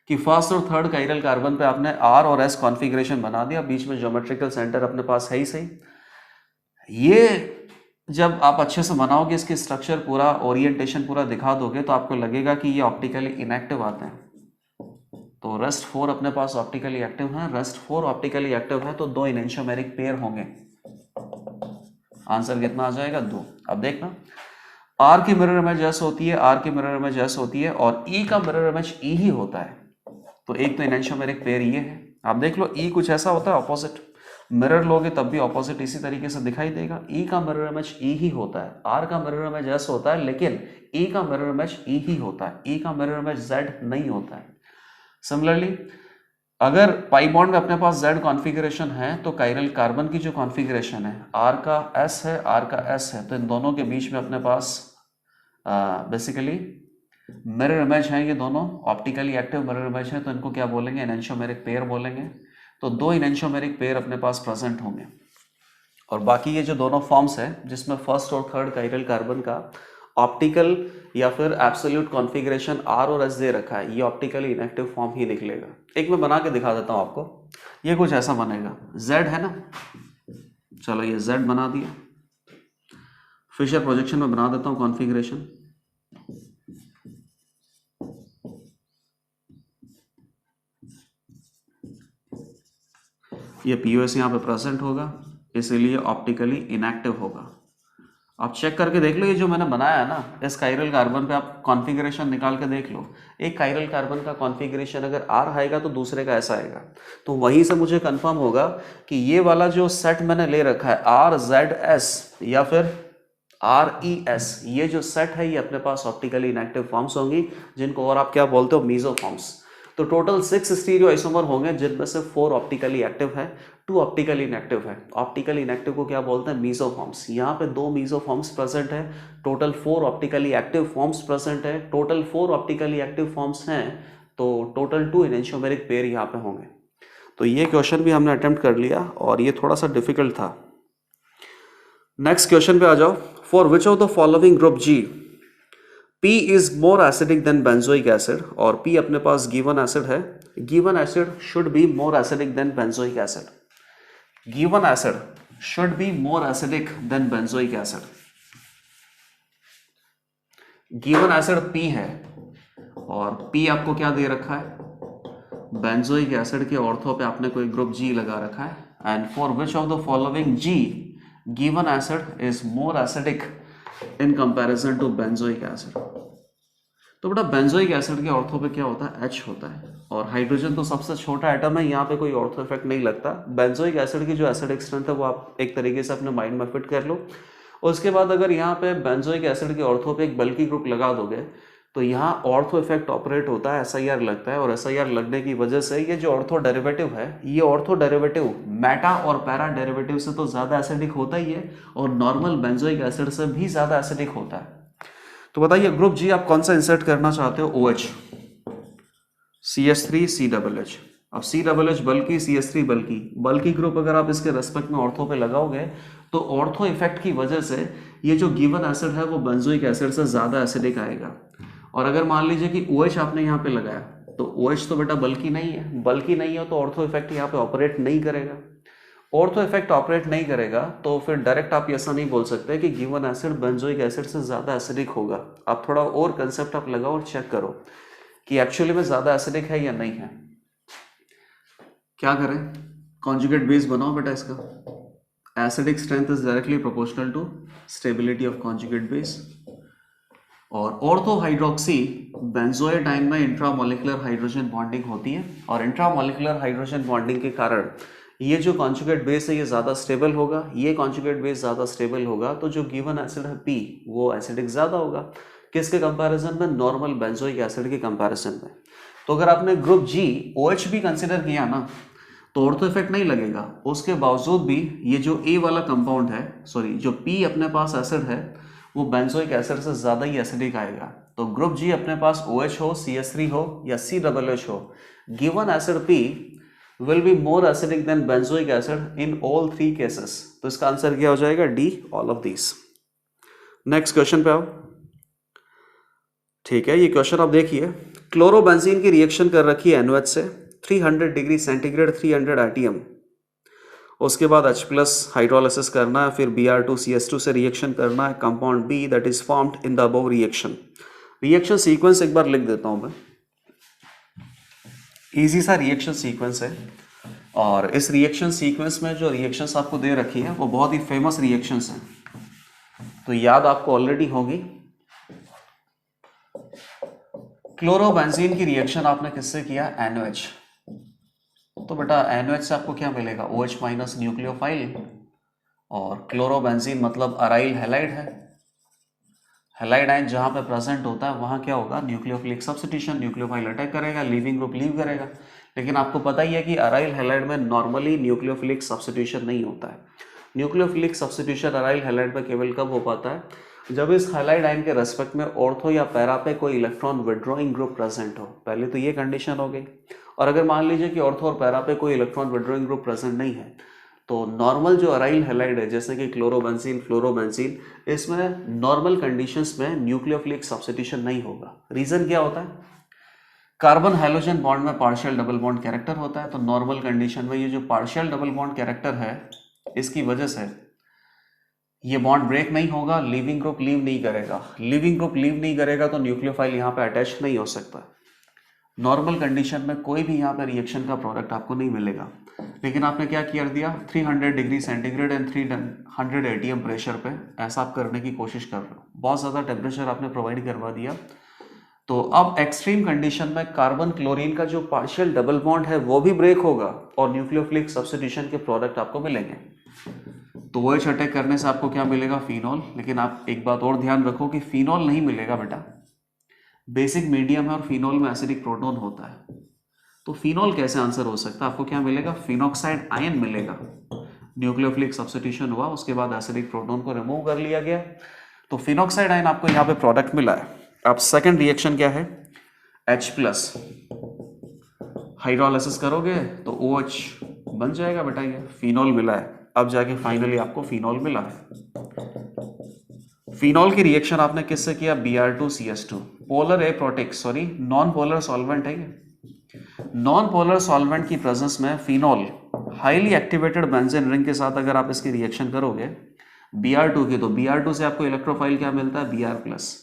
कि फर्स्ट और थर्ड काइरल कार्बन पे आपने आर और एस कॉन्फ़िगरेशन बना दिया, बीच में ज्योमेट्रिकल सेंटर अपने पास है ही सही। ये जब आप अच्छे से बनाओगे, इसकी स्ट्रक्चर पूरा, ओरिएंटेशन पूरा दिखा दोगे तो आपको लगेगा कि ये ऑप्टिकली इनएक्टिव आते हैं। तो रेस्ट 4 अपने पास ऑप्टिकली एक्टिव है, रेस्ट 4 ऑप्टिकली एक्टिव है, तो 2 इनेंशियोमेरिक पेयर होंगे। आंसर कितना आ जाएगा, 2। अब देखना, आर की मिरर इमेज ऐसे होती है, आर की मिरर इमेज ऐसे होती है और ई का मिरर इमेज ई ही होता है। तो एक तो इनेंशियोमेरिक पेयर ये है। आप देख लो, ई कुछ ऐसा होता है ऑपोजिट, मिरर लोगे तब भी ऑपोजिट इसी तरीके से दिखाई देगा। ई का मिरर इमेज ई ही होता है, आर का मिरर इमेज ऐसा होता है, लेकिन ई का मिरर इमेज ई ही होता है, ई का मिरर इमेज जेड नहीं होता है। सिमिलरली अगर पाई बॉन्ड में अपने पास जेड कॉन्फ़िगरेशन है तो काइरल कार्बन की जो कॉन्फ़िगरेशन है, आर का एस है, आर का एस है, तो इन दोनों के बीच में अपने पास बेसिकली मिरर इमेज है, ये दोनों ऑप्टिकली एक्टिव मिरर इमेज है, तो इनको क्या बोलेंगे, इनेंशियोमेरिक पेयर बोलेंगे। तो 2 इनेंशियोमेरिक पेयर अपने पास प्रेजेंट होंगे और बाकी ये जो दोनों फॉर्म्स है जिसमें फर्स्ट और थर्ड काइरल कार्बन का ऑप्टिकल या फिर एब्सोल्यूट कॉन्फ़िगरेशन आर और एस दे रखा है, ये ऑप्टिकली इनएक्टिव फॉर्म ही निकलेगा। एक मैं बना के दिखा देता हूँ आपको, ये कुछ ऐसा बनेगा, जेड है ना, चलो ये जेड बना दिया, फिशर प्रोजेक्शन में बना देता हूँ कॉन्फ़िगरेशन। ये पीओएस यहाँ पे प्रेजेंट होगा, इसीलिए ऑप्टिकली इनएक्टिव होगा। आप चेक करके देख लो, ये जो मैंने बनाया है ना, इस काइरल कार्बन पे आप कॉन्फ़िगरेशन निकाल के देख लो। एक काइरल कार्बन का कॉन्फ़िगरेशन अगर आर आएगा तो दूसरे का ऐसा आएगा, तो वहीं से मुझे कंफर्म होगा कि ये वाला जो सेट मैंने ले रखा है आर जेड एस या फिर आर ई एस, ये जो सेट है ये अपने पास ऑप्टिकली इनएक्टिव फॉर्म्स होंगी, जिनको और आप क्या बोलते हो, मीसोफॉर्म्स। तो टोटल 6 स्टीरियो आइसोमर होंगे, जिनमें से 4 ऑप्टिकली एक्टिव है, 2 ऑप्टिकली इनएक्टिव है। ऑप्टिकली इनएक्टिव को क्या बोलते हैं, मीसोफॉर्म्स। यहाँ पे 2 मीसोफॉर्म्स प्रेजेंट है, total 4 optically active forms present है। टोटल 4 ऑप्टिकली एक्टिव फॉर्म्स हैं तो टोटल 2 इनेंशियोमेरिक पेयर यहाँ पे होंगे। तो ये क्वेश्चन भी हमने अटेम्प्ट कर लिया और ये थोड़ा सा डिफिकल्ट था। नेक्स्ट क्वेश्चन पे आ जाओ। For which of the following group G P is more acidic than benzoic acid, और P अपने पास गिवन एसिड है, given acid should be more acidic than benzoic acid, given acid should be more acidic than benzoic acid। Given acid P है और P आपको क्या दे रखा है, बेंजोइक एसिड के ऑर्थो पे आपने कोई ग्रुप G लगा रखा है, and for which of the following G given acid is more acidic in comparison to benzoic acid. तो बेटा बेंजोइक एसिड के ऑर्थो पे क्या होता है, H होता है, और हाइड्रोजन तो सबसे छोटा एटम है, यहाँ पे कोई ऑर्थो इफेक्ट नहीं लगता। बेंजोइक एसिड की जो एसिडिक स्ट्रेंथ है वो आप एक तरीके से अपने माइंड में फिट कर लो। उसके बाद अगर यहाँ पे बेंजोइक एसिड के ऑर्थो पे एक बल्की ग्रुप लगा दोगे तो यहाँ ऑर्थो इफेक्ट ऑपरेट होता है, SIR लगता है, और SIR लगने की वजह से ये जो ऑर्थो डेरिवेटिव है, ये ऑर्थो डेरिवेटिव मेटा और पैरा डेरिवेटिव से तो ज़्यादा एसिडिक होता ही है, और नॉर्मल बेंजोइक एसिड से भी ज़्यादा एसिडिक होता है। तो बताइए ग्रुप G आप कौन सा इंसर्ट करना चाहते हो, OH, CH3 CHH। अब CHH बल्कि, CH3 बल्कि, बल्कि ग्रुप अगर आप इसके रेस्पेक्ट में ऑर्थो पे लगाओगे तो ऑर्थो इफेक्ट की वजह से ये जो गिवन एसिड है वो बेंजोइक एसिड से ज़्यादा एसिडिक आएगा। और अगर मान लीजिए कि OH आपने यहाँ पे लगाया तो OH तो बेटा बल्कि नहीं है, बल्कि नहीं है तो ऑर्थो इफेक्ट यहाँ पे ऑपरेट नहीं करेगा। ऑर्थो इफेक्ट ऑपरेट नहीं करेगा तो फिर डायरेक्ट आप ऐसा नहीं बोल सकते कि गिवन एसिड बेंजोइक एसिड से ज़्यादा एसिडिक होगा। आप थोड़ा और कंसेप्ट आप लगाओ और चेक करो कि एक्चुअली में ज़्यादा एसिडिक है या नहीं है। क्या करें, कॉन्जुगेट बेस बनाओ बेटा इसका। Acidic strength is directly proportional to stability of conjugate base. और ऑर्थो हाइड्रोक्सी बेंजोएडाइन में इंट्रामोलिकुलर हाइड्रोजन बॉन्डिंग होती है, और इंट्रामोलिकुलर हाइड्रोजन बॉन्डिंग के कारण ये जो कॉन्जुगेट बेस है ये ज़्यादा स्टेबल होगा, ये कॉन्जुगेट बेस ज़्यादा स्टेबल होगा, तो जो गिवन एसिड है P वो एसिडिक ज़्यादा होगा। किसके कंपैरिजन में, नॉर्मल बेंजोइक एसिड के कंपैरिजन में। तो अगर आपने ग्रुप G OH भी कंसिडर किया ना तो ऑर्थो इफेक्ट नहीं लगेगा। उसके बावजूद भी ये जो A वाला कंपाउंड है, सॉरी जो P अपने पास एसिड है वो बेंजोइक एसिड से ज़्यादा ही एसिडिक आएगा। तो ग्रुप G अपने पास OH हो, CH3 हो या CHH हो, given acid P will be more acidic than benzoic acid in all three cases। तो इसका आंसर क्या हो जाएगा, D, all of these। Next question पे आओ। ठीक है, ये क्वेश्चन आप देखिए, क्लोरोबेंजीन की रिएक्शन कर रखी है NOH से 300 डिग्री सेंटीग्रेड 300 ATM। उसके बाद H प्लस हाइड्रोलाइसिस करना है, फिर Br2CS2 से रिएक्शन करना है, compound B that is formed in the above reaction. Reaction sequence एक बार लिख देता हूं मैं, इजी सा रिएक्शन सीक्वेंस है, और इस रिएक्शन सीक्वेंस में जो रिएक्शंस आपको दे रखी है वो बहुत ही फेमस रिएक्शंस हैं, तो याद आपको ऑलरेडी होगी। क्लोरोबेंजीन की रिएक्शन आपने किससे किया, NOH। तो बेटा NOH से आपको क्या मिलेगा, OH माइनस न्यूक्लियोफाइल, और क्लोरोबेंजीन मतलब अराइल हैलाइड है। हैलाइड आयन जहाँ पे प्रेजेंट होता है वहाँ क्या होगा, न्यूक्लियोफिलिक सब्स्टिट्यूशन, न्यूक्लियोफाइल अटैक करेगा, लीविंग ग्रुप लीव करेगा। लेकिन आपको पता ही है कि अराइल हैलाइड में नॉर्मली न्यूक्लियोफिलिक सब्स्टिट्यूशन नहीं होता है। न्यूक्लियोफिलिक सब्स्टिट्यूशन अराइल हैलाइड में केवल कब हो पाता है, जब इस हैलाइड आयन के रेस्पेक्ट में ऑर्थो या पैरा पे कोई इलेक्ट्रॉन विड्रॉइंग ग्रुप प्रेजेंट हो। पहले तो ये कंडीशन हो गई, और अगर मान लीजिए कि ऑर्थो और पैरा पे कोई इलेक्ट्रॉन विड्रॉइंग ग्रुप प्रेजेंट नहीं है तो नॉर्मल जो अराइल हैलाइड है जैसे कि क्लोरोबेंजीन, फ्लोरोबेंजीन, इसमें नॉर्मल कंडीशंस में न्यूक्लियोफिलिक सब्स्टिट्यूशन नहीं होगा। रीजन क्या होता है, कार्बन हाइड्रोजन बॉन्ड में पार्शियल डबल बॉन्ड कैरेक्टर होता है, तो नॉर्मल कंडीशन में ये जो पार्शियल डबल बॉन्ड कैरेक्टर है इसकी वजह से ये बॉन्ड ब्रेक नहीं होगा, लिविंग ग्रुप लीव नहीं करेगा। लिविंग ग्रुप लीव नहीं करेगा तो न्यूक्लियोफाइल यहाँ पे अटैच नहीं हो सकता। नॉर्मल कंडीशन में कोई भी यहाँ पे रिएक्शन का प्रोडक्ट आपको नहीं मिलेगा। लेकिन आपने क्या कर दिया, 300 degree centigrade and 300 ATM pressure पे ऐसा आप करने की कोशिश कर रहे हो, बहुत ज़्यादा टेम्परेचर आपने प्रोवाइड करवा दिया। तो अब एक्सट्रीम कंडीशन में कार्बन क्लोरीन का जो पार्शियल डबल बॉन्ड है वो भी ब्रेक होगा और न्यूक्लियोफिलिक सब्स्टिट्यूशन के प्रोडक्ट आपको मिलेंगे। तो OH अटैक करने से आपको क्या मिलेगा, फिनॉल। लेकिन आप एक बात और ध्यान रखो कि फिनॉल नहीं मिलेगा बेटा, बेसिक मीडियम है और फिनॉल में एसिडिक प्रोटॉन होता है। तो फिनॉल कैसे आंसर हो सकता है, आपको क्या मिलेगा, फिनॉक्साइड आयन मिलेगा। न्यूक्लियोफिलिक सब्स्टिट्यूशन हुआ, उसके बाद एसिडिक प्रोटॉन को रिमूव कर लिया गया, तो फिनॉक्साइड आयन आपको यहाँ पे प्रोडक्ट मिला है। अब सेकंड रिएक्शन क्या है, H प्लस हाइड्रोलाइसिस करोगे तो OH बन जाएगा बेटा, ये फिनॉल मिला है। अब जाके फाइनली आपको फिनॉल मिला है। फिनॉल की रिएक्शन आपने किससे किया, Br2CS2, polar aprotic, sorry non polar solvent है ये। नॉन पोलर सॉल्वेंट की प्रेजेंस में phenol highly activated benzene ring के साथ अगर आप इसकी रिएक्शन करोगे Br2 की, तो Br2 से आपको इलेक्ट्रोफाइल क्या मिलता है, Br प्लस,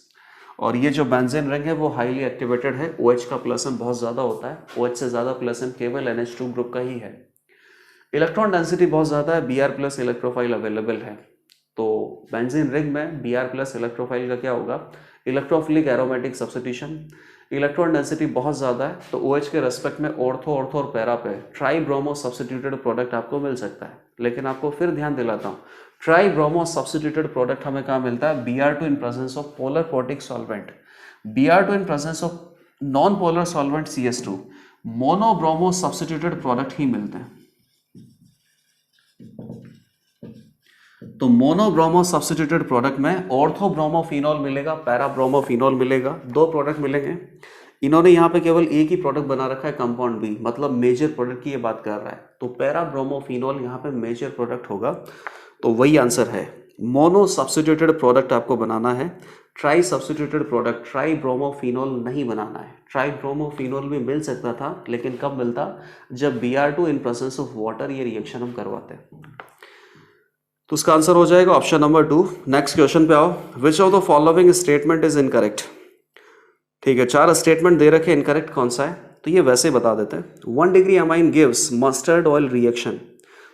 और ये जो बेंजीन रिंग है वो हाईली एक्टिवेटेड है, OH का प्लस एम बहुत ज़्यादा होता है, OH से ज़्यादा प्लस एम केवल NH2 ग्रुप का ही है। इलेक्ट्रॉन डेंसिटी बहुत ज़्यादा है, Br प्लस इलेक्ट्रोफाइल अवेलेबल है। तो बेंजीन रिंग में Br प्लस इलेक्ट्रोफाइल का क्या होगा, electrophilic aromatic substitution. Electron density बहुत ज़्यादा है तो OH के रेस्पेक्ट में ऑर्थो ऑर्थो और पैरा पे ट्राई ब्रोमो सब्स्टिट्यूटेड प्रोडक्ट आपको मिल सकता है। लेकिन आपको फिर ध्यान दिलाता हूँ, ट्राई ब्रोमो सब्स्टिट्यूटेड प्रोडक्ट हमें कहाँ मिलता है, Br2 in presence of polar protic solvent, Br2 in presence of non polar solvent CS2, monobromo substituted product ही मिलते हैं। तो मोनोब्रोमो सब्स्टिट्यूटेड प्रोडक्ट में ऑर्थोब्रोमोफिनॉल मिलेगा, पैराब्रोमोफिनॉल मिलेगा, दो प्रोडक्ट मिलेंगे। इन्होंने यहाँ पे केवल एक ही प्रोडक्ट बना रखा है, कंपाउंड बी, मतलब मेजर प्रोडक्ट की ये बात कर रहा है। तो पैराब्रोमोफिनॉल यहाँ पे मेजर प्रोडक्ट होगा, तो वही आंसर है। मोनो सब्स्टिट्यूटेड प्रोडक्ट आपको बनाना है, try substituted product try bromophenol नहीं बनाना है। ट्राई ब्रोमोफिनॉल भी मिल सकता था, लेकिन कब मिलता, जब Br2 in presence of water ये रिएक्शन हम करवाते। तो उसका आंसर हो जाएगा ऑप्शन नंबर 2। नेक्स्ट क्वेश्चन पे आओ, विच of the following statement is incorrect. ठीक है, 4 स्टेटमेंट दे रखे, इनकरेक्ट कौन सा है, तो ये वैसे बता देते हैं। 1 degree amine gives mustard oil reaction,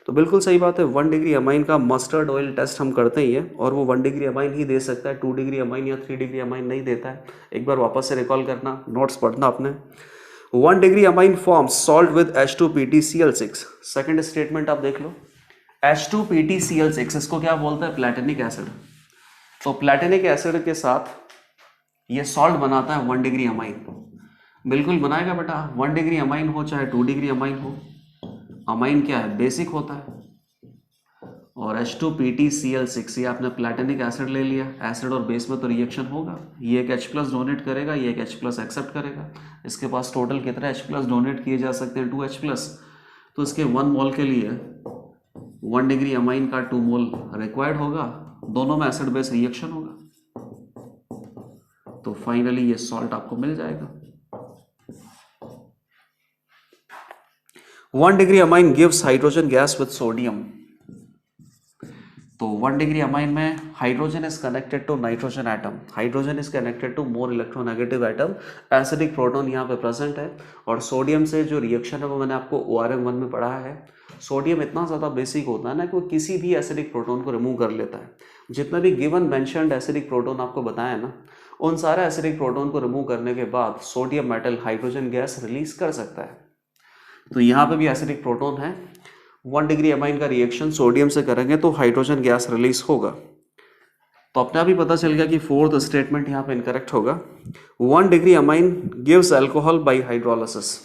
तो बिल्कुल सही बात है, 1 डिग्री अमाइन का मस्टर्ड ऑयल टेस्ट हम करते ही है, और वो 1 डिग्री अमाइन ही दे सकता है, 2 डिग्री अमाइन या 3 डिग्री अमाइन नहीं देता है। एक बार वापस से रिकॉल करना, नोट्स पढ़ना अपने। 1 degree amine forms salt with H2PtCl6। Second statement आप देख लो, H2PtCl6 इसको क्या बोलते हैं, प्लेटिनिक एसिड। तो प्लेटिनिक एसिड के साथ ये सॉल्ट बनाता है 1 डिग्री अमाइन, बिल्कुल बनाएगा बेटा। 1 डिग्री अमाइन हो चाहे 2 डिग्री अमाइन हो, अमाइन क्या है, बेसिक होता है। और H2PtCl6 ये आपने प्लेटिनिक एसिड ले लिया, एसिड और बेस में तो रिएक्शन होगा, ये एक H+ डोनेट करेगा, ये एक H+ एक्सेप्ट करेगा। इसके पास टोटल कितने H+ डोनेट किए जा सकते हैं, 2 H+। तो इसके 1 मोल के लिए 1 डिग्री अमाइन का 2 मोल रिक्वायर्ड होगा, दोनों में एसिड बेस रिएक्शन होगा, तो फाइनली ये सॉल्ट आपको मिल जाएगा। 1 degree amine gives hydrogen gas with sodium, तो 1 डिग्री अमाइन में hydrogen is connected to nitrogen atom, hydrogen is connected to more electronegative atom, acidic proton यहाँ पे प्रेजेंट है। और सोडियम से जो रिएक्शन है वो मैंने आपको ORM1 में पढ़ा है। सोडियम इतना ज़्यादा बेसिक होता है ना कि वो किसी भी एसिडिक प्रोटॉन को रिमूव कर लेता है। जितना भी गिवन मेंशन्ड एसिडिक प्रोटॉन आपको बताया ना, उन सारे एसिडिक प्रोटॉन को रिमूव करने के बाद sodium metal hydrogen gas release कर सकता है। तो यहाँ पे भी एसिडिक प्रोटॉन है, 1 डिग्री अमाइन का रिएक्शन सोडियम से करेंगे तो हाइड्रोजन गैस रिलीज होगा। तो अपने आप ही पता चल गया कि 4th स्टेटमेंट यहाँ पे इनकरेक्ट होगा। 1 degree amine gives alcohol bye hydrolysis,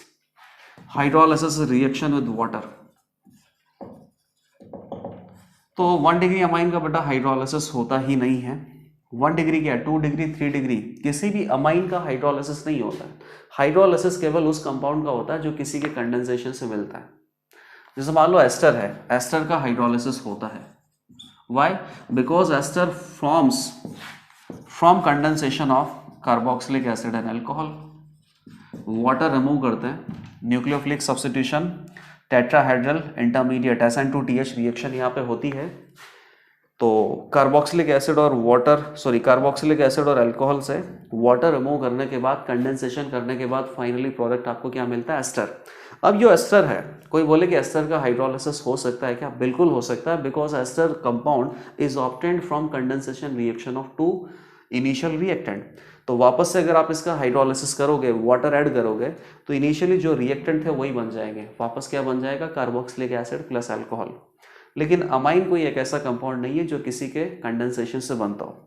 hydrolysis reaction with water. तो 1 डिग्री अमाइन का बेटा हाइड्रोलिसिस होता ही नहीं है। 1 डिग्री क्या, 2 डिग्री 3 डिग्री, किसी भी अमाइन का हाइड्रोलिसिस नहीं होता है। हाइड्रोलिसिस केवल उस कंपाउंड का होता है जो किसी के कंडेंसेशन से मिलता है। जैसे मान लो एस्टर है, एस्टर का हाइड्रोलिसिस होता है, why, because ester forms from condensation of carboxylic acid and alcohol. Water remove करते हैं, nucleophilic substitution, tetrahedral intermediate SN2TH reaction यहाँ पे होती है। तो कार्बोक्सिलिक एसिड और वाटर, सॉरी कार्बोक्सिलिक एसिड और अल्कोहल से वाटर रिमूव करने के बाद, कंडेंसेशन करने के बाद फाइनली प्रोडक्ट आपको क्या मिलता है, एस्टर। अब जो एस्टर है, कोई बोले कि एस्टर का हाइड्रोलिसिस हो सकता है क्या, बिल्कुल हो सकता है, because ester compound is obtained from condensation reaction of 2 initial reactant. तो वापस से अगर आप इसका हाइड्रोलिसिस करोगे, वाटर ऐड करोगे, तो इनिशियली जो रिएक्टेंट थे वही बन जाएंगे, वापस क्या बन जाएगा, कार्बोक्सिलिक एसिड प्लस अल्कोहल। लेकिन अमाइन कोई एक ऐसा कंपाउंड नहीं है जो किसी के कंडेंसेशन से बनता हो,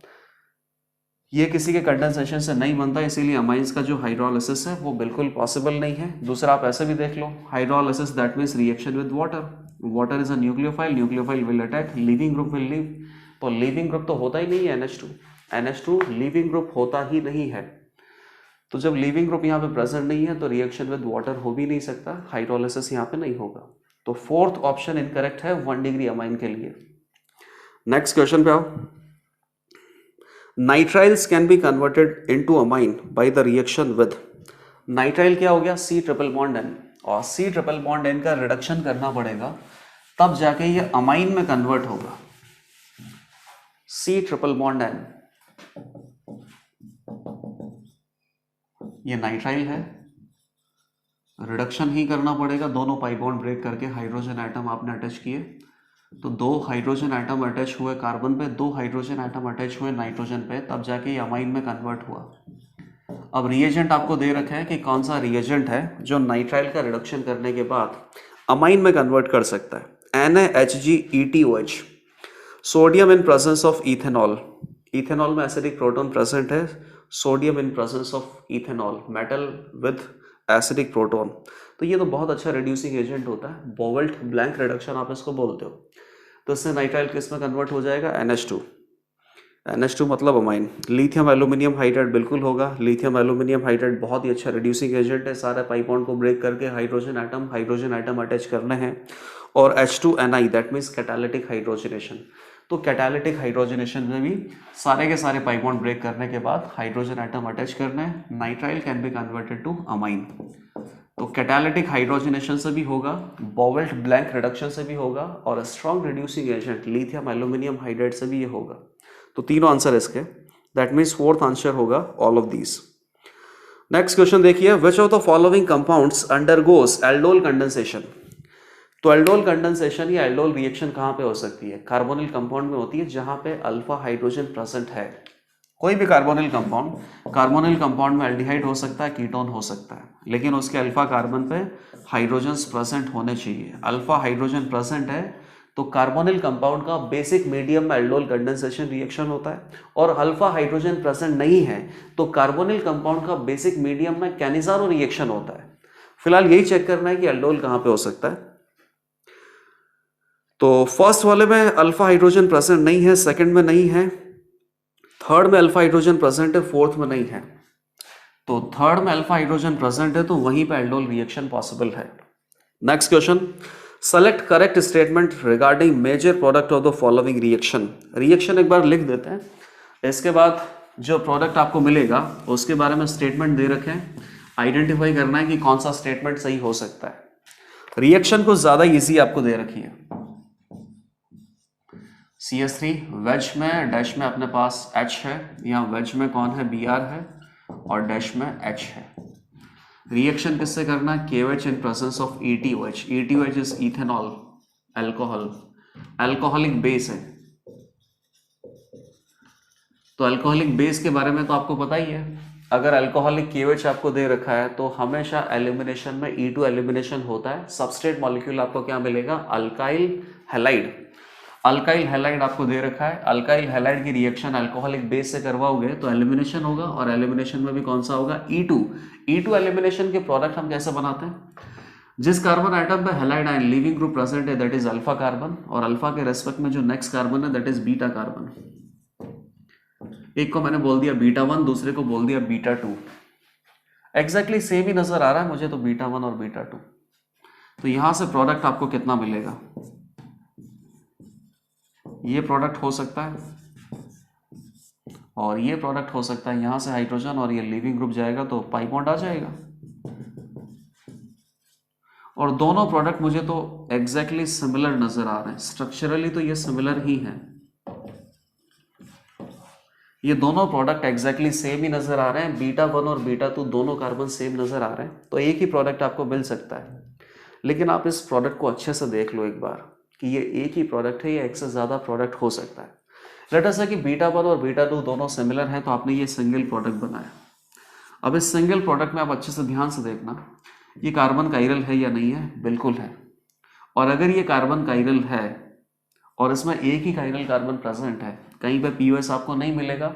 ये किसी के कंडेंसेशन से नहीं बनता, इसीलिए अमाइंस का जो हाइड्रोलिसिस है वो बिल्कुल पॉसिबल नहीं है। दूसरा आप ऐसे भी देख लो, hydrolysis that means reaction with water, water is a nucleophile, nucleophile will attack, leaving group will leave. तो लिविंग ग्रुप तो होता ही नहीं है, NH2 लिविंग ग्रुप होता ही नहीं है। तो जब लिविंग ग्रुप यहाँ पे प्रेजेंट नहीं है तो रिएक्शन विद वाटर हो भी नहीं सकता, हाइड्रोलिसिस यहाँ पे नहीं होगा। तो 4th ऑप्शन इनकरेक्ट है 1 डिग्री अमाइन के लिए। नेक्स्ट क्वेश्चन पे आओ, nitriles can be converted into amine by the reaction with, nitrile क्या हो गया, C∧N, और C∧N का रिडक्शन करना पड़ेगा तब जाके ये अमाइन में कन्वर्ट होगा। C∧N ये नाइट्राइल है, रिडक्शन ही करना पड़ेगा, दोनों पाई बॉन्ड ब्रेक करके हाइड्रोजन एटम आपने अटैच किए, तो 2 हाइड्रोजन एटम अटैच हुए कार्बन पे, 2 हाइड्रोजन एटम अटैच हुए नाइट्रोजन पे, तब जाके ये अमाइन में कन्वर्ट हुआ। अब रिएजेंट आपको दे रखा है कि कौन सा रिएजेंट है जो नाइट्राइल का रिडक्शन करने के बाद अमाइन में कन्वर्ट कर सकता है। NaHgETOH, sodium in presence of ethanol, ethanol में एसिडिक प्रोटॉन प्रेजेंट है, sodium in presence of ethanol, metal with acidic proton, तो ये तो बहुत अच्छा रिड्यूसिंग एजेंट होता है, बोवेल्ट ब्लैंक रिडक्शन आप इसको बोलते हो। तो इससे नाइट्राइल किस में कन्वर्ट हो जाएगा, NH2, NH2 मतलब अमाइन। लिथियम एल्यूमिनियम हाइड्राइड बिल्कुल होगा, लिथियम एल्यूमिनियम हाइड्राइड बहुत ही अच्छा रिड्यूसिंग एजेंट है, सारे पाई बॉन्ड को ब्रेक करके हाइड्रोजन एटम अटैच करने हैं। और H2Ni that means catalytic hydrogenation, तो कैटालिटिक हाइड्रोजनेशन में भी सारे के सारे पाई बॉन्ड ब्रेक करने के बाद हाइड्रोजन एटम अटैच करने हैं, nitrile can be converted to amine. तो कैटालिटिक हाइड्रोजनेशन से भी होगा, बोवेल्ट ब्लैंक रिडक्शन से भी होगा, और strong reducing agent lithium aluminium hydride से भी ये होगा। तो तीनों आंसर इसके, दैट मीन्स फोर्थ आंसर होगा all of these. Next question देखिए, which of the following compounds undergoes aldol condensation. तो एल्डोल कंडेंसेशन या एल्डोल रिएक्शन कहाँ पे हो सकती है, कार्बोनिल कंपाउंड में होती है जहाँ पे अल्फा हाइड्रोजन प्रेजेंट है। कोई भी कार्बोनिल कंपाउंड में एल्डिहाइड हो सकता है, कीटोन हो सकता है, लेकिन उसके अल्फा कार्बन पे हाइड्रोजन्स प्रेजेंट होने चाहिए। अल्फा हाइड्रोजन प्रेजेंट है तो कार्बोनिल कंपाउंड का बेसिक मीडियम में एल्डोल कंडेंसेशन रिएक्शन होता है, और अल्फा हाइड्रोजन प्रेजेंट नहीं है तो कार्बोनिल कंपाउंड का बेसिक मीडियम में कैनिजारो रिएक्शन होता है। फिलहाल यही चेक करना है कि एल्डोल कहाँ पे हो सकता है। तो फर्स्ट वाले में अल्फा हाइड्रोजन प्रेजेंट नहीं है, सेकंड में नहीं है, थर्ड में अल्फा हाइड्रोजन प्रेजेंट है, फोर्थ में नहीं है। तो थर्ड में अल्फा हाइड्रोजन प्रेजेंट है तो वहीं पे एल्डोल रिएक्शन पॉसिबल है। Next question, select correct statement regarding major product of the following reaction. Reaction एक बार लिख देते हैं, इसके बाद जो प्रोडक्ट आपको मिलेगा उसके बारे में स्टेटमेंट दे रखे हैं, आइडेंटिफाई करना है कि कौन सा स्टेटमेंट सही हो सकता है। रिएक्शन को ज्यादा इजी आपको दे रखी है। CH3 वेज में डैश में अपने पास H है, यहाँ वेज में कौन है, Br है, और डैश में H है। रिएक्शन किससे करना है, KOH in presence of ETOH। ETOH is ethanol alcohol, alcoholic base है। तो अल्कोहलिक बेस के बारे में तो आपको पता ही है, अगर अल्कोहलिक KOH आपको दे रखा है तो हमेशा एलिमिनेशन में E2 एलिमिनेशन होता है। सबस्ट्रेट मॉलिक्यूल आपको क्या मिलेगा, अल्काइल हैलाइड। अल्काइल हैलाइड आपको दे रखा है, अल्काइल हैलाइड की रिएक्शन अल्कोहलिक बेस से करवाओगे तो एलिमिनेशन होगा, और एलिमिनेशन में भी कौन सा होगा, E2। E2 एलिमिनेशन के प्रोडक्ट हम कैसे बनाते हैं, जिस कार्बन आइटम पे halide ion leaving group present है दैट इज अल्फा कार्बन, और अल्फा के रेस्पेक्ट में जो नेक्स्ट कार्बन है दैट इज बीटा कार्बन। एक को मैंने बोल दिया बीटा 1, दूसरे को बोल दिया बीटा 2, एग्जैक्टली सेम ही नजर आ रहा है मुझे तो बीटा 1 और बीटा 2। तो यहां से प्रोडक्ट आपको कितना मिलेगा, ये प्रोडक्ट हो सकता है और ये प्रोडक्ट हो सकता है, यहां से हाइड्रोजन और ये लीविंग ग्रुप जाएगा तो पाई बॉन्ड आ जाएगा, और दोनों प्रोडक्ट मुझे तो एग्जैक्टली सिमिलर नजर आ रहे हैं, स्ट्रक्चरली तो ये सिमिलर ही हैं, ये दोनों प्रोडक्ट एग्जैक्टली सेम ही नजर आ रहे हैं, बीटा 1 और बीटा 2 दोनों कार्बन सेम नजर आ रहे हैं, तो एक ही प्रोडक्ट आपको मिल सकता है। लेकिन आप इस प्रोडक्ट को अच्छे से देख लो एक बार कि ये एक ही प्रोडक्ट है या एक से ज्यादा प्रोडक्ट हो सकता है। लेट अस से कि बीटा 1 और बीटा 2 दोनों सिमिलर हैं, तो आपने ये सिंगल प्रोडक्ट बनाया। अब इस सिंगल प्रोडक्ट में आप अच्छे से ध्यान से देखना, ये कार्बन काइरल है या नहीं है, बिल्कुल है। और अगर ये कार्बन काइरल है और इसमें एक ही काइरल कार्बन प्रेजेंट है, कहीं पे पीओएस आपको नहीं मिलेगा।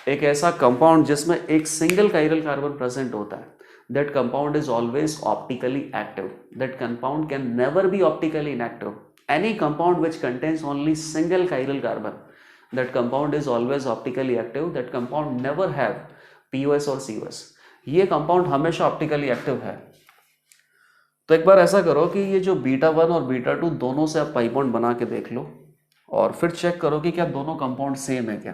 एक ऐसा कंपाउंड जिसमें एक सिंगल काइरल कार्बन प्रेजेंट होता है, that compound is always optically active. That compound can never be optically inactive. Any compound which contains only single chiral carbon, that compound is always optically active. That compound never have POS और COS. ये compound हमेशा optically active है। तो एक बार ऐसा करो कि ये जो बीटा 1 और बीटा 2 दोनों से आप पाई बॉन्ड बना के देख लो और फिर चेक करो कि क्या दोनों कंपाउंड सेम है क्या,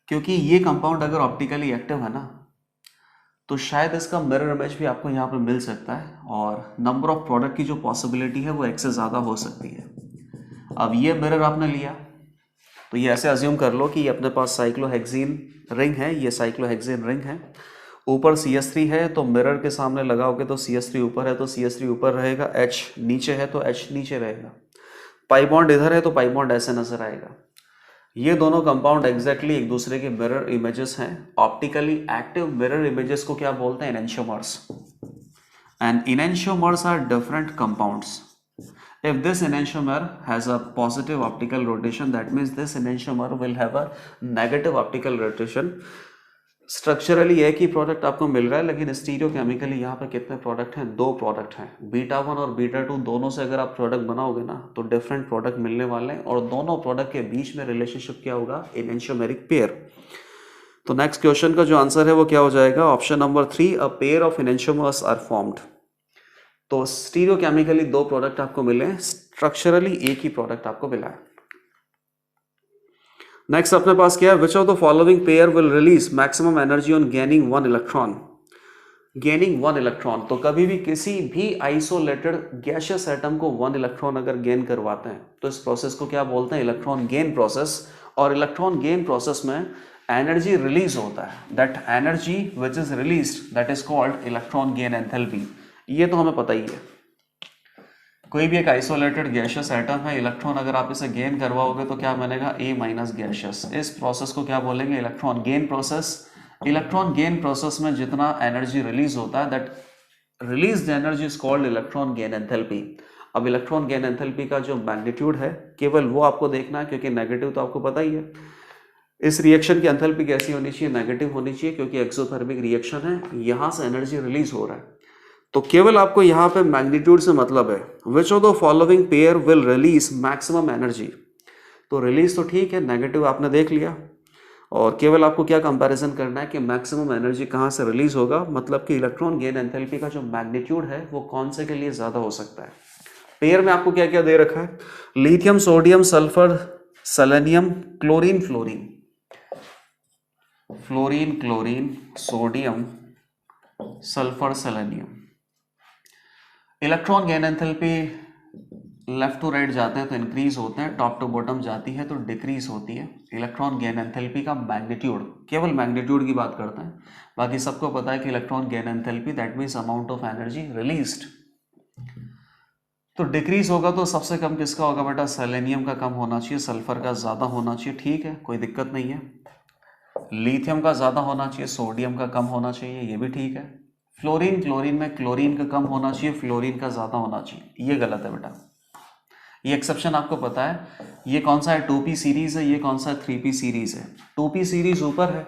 क्योंकि ये कंपाउंड अगर ऑप्टिकली एक्टिव है ना तो शायद इसका मिरर इमेज भी आपको यहाँ पे मिल सकता है, और नंबर ऑफ प्रोडक्ट की जो पॉसिबिलिटी है वो एक से ज़्यादा हो सकती है। अब ये मिरर आपने लिया तो ये ऐसे अज्यूम कर लो कि ये अपने पास साइक्लोहेक्सीन रिंग है, ये साइक्लोहेक्सीन रिंग है, ऊपर CH3 है तो मिरर के सामने लगाओगे तो CH3 ऊपर है तो CH3 ऊपर रहेगा, H नीचे है तो H नीचे रहेगा, पाई बॉन्ड इधर है तो पाई बॉन्ड ऐसे नजर आएगा। ये दोनों कंपाउंड एग्जैक्टली एक दूसरे के मिरर इमेजेस हैं। ऑप्टिकली एक्टिव मिरर इमेजेस को क्या बोलते हैं? Enantiomers. And enantiomers are different compounds. If this enantiomer has a positive optical rotation, that means this enantiomer will have a negative optical rotation. Structurally एक ही प्रोडक्ट आपको मिल रहा है, लेकिन स्टीरियोकेमिकली यहाँ पे कितने प्रोडक्ट हैं? 2 प्रोडक्ट हैं। β1 और β2 दोनों से अगर आप प्रोडक्ट बनाओगे ना तो डिफरेंट प्रोडक्ट मिलने वाले हैं, और दोनों प्रोडक्ट के बीच में रिलेशनशिप क्या होगा? Enantiomeric pair. तो नेक्स्ट क्वेश्चन का जो आंसर है वो क्या हो जाएगा? Option number 3, a pair of enantiomers are formed. तो स्टीरियोकेमिकली 2 प्रोडक्ट आपको मिले, स्ट्रक्चरली एक ही प्रोडक्ट आपको मिला है। नेक्स्ट अपने पास क्या है? विच of the following pair will release maximum energy on gaining 1 electron? Gaining 1 electron, तो कभी भी किसी भी आइसोलेटेड गैसियस एटम को 1 इलेक्ट्रॉन अगर गेन करवाते हैं तो इस प्रोसेस को क्या बोलते हैं? Electron gain process. और इलेक्ट्रॉन गेन प्रोसेस में एनर्जी रिलीज होता है, that energy which is released that is called electron gain enthalpy. ये तो हमें पता ही है। कोई भी एक आइसोलेटेड गैसियस एटम है, इलेक्ट्रॉन अगर आप इसे गेन करवाओगे तो क्या बनेगा? A- gaseous. इस प्रोसेस को क्या बोलेंगे? Electron gain process. Electron gain process में जितना एनर्जी रिलीज होता है, that released energy is called electron gain enthalpy. अब इलेक्ट्रॉन गेन एंथैल्पी का जो मैग्नीट्यूड है केवल वो आपको देखना है, क्योंकि नेगेटिव तो आपको पता ही है। इस रिएक्शन की एंथैल्पी कैसी होनी चाहिए? नेगेटिव होनी चाहिए, क्योंकि एक्सोथर्मिक रिएक्शन है, यहां से एनर्जी रिलीज हो रहा है। तो केवल आपको यहां पे मैग्नीट्यूड से मतलब है। विच of the following pair will release maximum energy? तो रिलीज तो ठीक है, नेगेटिव आपने देख लिया, और केवल आपको क्या कंपैरिजन करना है कि मैक्सिमम एनर्जी कहां से रिलीज होगा, मतलब कि इलेक्ट्रॉन गेन एंथैल्पी का जो मैग्नीट्यूड है वो कौन से के लिए ज्यादा हो सकता है। पेयर में आपको क्या क्या दे रखा है? Lithium, sodium, sulphur, selenium, chlorine, fluorine. Fluorine, chlorine, sodium, sulphur, selenium. Electron gain enthalpy left to right जाते हैं तो इंक्रीज होते हैं, टॉप टू बॉटम जाती है तो डिक्रीज होती है। इलेक्ट्रॉन गेन एंथैल्पी का मैग्नीट्यूड, केवल मैग्नीट्यूड की बात करते हैं, बाकी सबको पता है कि electron gain enthalpy that means amount of energy released. तो डिक्रीज होगा तो सबसे कम किसका होगा बेटा? सेलेनियम का कम होना चाहिए, सल्फर का ज्यादा होना चाहिए, ठीक है, कोई दिक्कत नहीं है। लिथियम का ज्यादा होना चाहिए, सोडियम का कम होना चाहिए, ये भी ठीक है। फ्लोरीन, क्लोरीन में क्लोरीन का कम होना चाहिए, फ्लोरीन का ज्यादा होना चाहिए, ये गलत है बेटा। ये एक्सेप्शन आपको पता है। ये कौन सा है? 2p सीरीज है, ये कौन सा है? 3p सीरीज है। 2p सीरीज ऊपर है,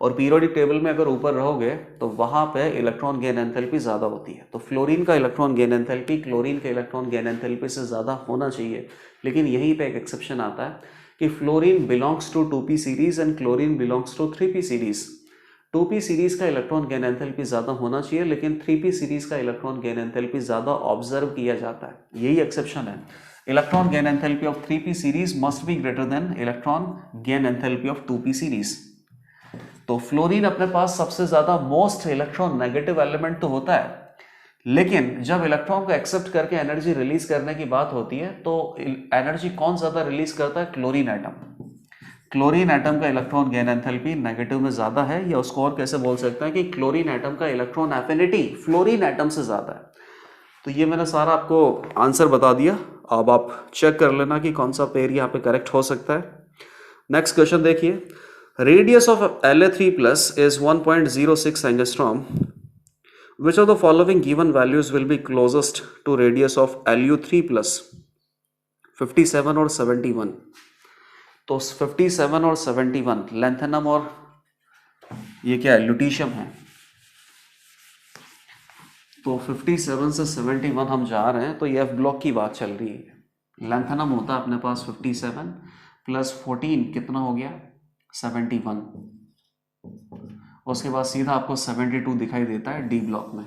और पीरियोडिक टेबल में अगर ऊपर रहोगे तो वहां पे इलेक्ट्रॉन गेन एंथैल्पी ज्यादा होती है। तो फ्लोरीन का इलेक्ट्रॉन गेन एंथैल्पी क्लोरीन के इलेक्ट्रॉन गेन एंथैल्पी से ज्यादा होना चाहिए, लेकिन यहीं पे एक एक्सेप्शन आता है कि fluorine belongs to 2p series and chlorine belongs to 3p series. 2p series का इलेक्ट्रॉन गेन एंथैल्पी ज्यादा होना चाहिए, लेकिन 3p सीरीज का इलेक्ट्रॉन गेन एंथैल्पी ज्यादा ऑब्जर्व किया जाता है, यही एक्सेप्शन है। Electron gain enthalpy of 3p series must be greater than electron gain enthalpy of 2p series. तो फ्लोरीन अपने पास सबसे ज्यादा मोस्ट इलेक्ट्रॉन नेगेटिव एलिमेंट तो होता है, लेकिन जब इलेक्ट्रॉन को एक्सेप्ट करके एनर्जी रिलीज करने की बात होती है तो एनर्जी कौन ज्यादा रिलीज करता है? Chlorine atom. क्लोरीन एटम का इलेक्ट्रॉन गेन एंथैल्पी नेगेटिव में ज्यादा है, या उसको और कैसे बोल सकते हैं कि क्लोरीन एटम का इलेक्ट्रॉन एफिनिटी फ्लोरीन एटम से ज्यादा है। तो ये मैंने सारा आपको आंसर बता दिया, अब आप चेक कर लेना कि कौन सा पेयर यहाँ पे करेक्ट हो सकता है। नेक्स्ट क्वेश्चन देखिए, radius of La3+ is 1.06 angstrom. Which of the following given values will be closest to radius of Lu3+? 57 और 71। तो 57 और 71 लैंथेनम और ये क्या है? ल्यूटीशियम है। तो 57 से 71 हम जा रहे हैं तो ये F ब्लॉक की बात चल रही है। लैंथेनम होता है अपने पास 57 प्लस 14 कितना हो गया? 71। उसके बाद सीधा आपको 72 दिखाई देता है डी ब्लॉक में,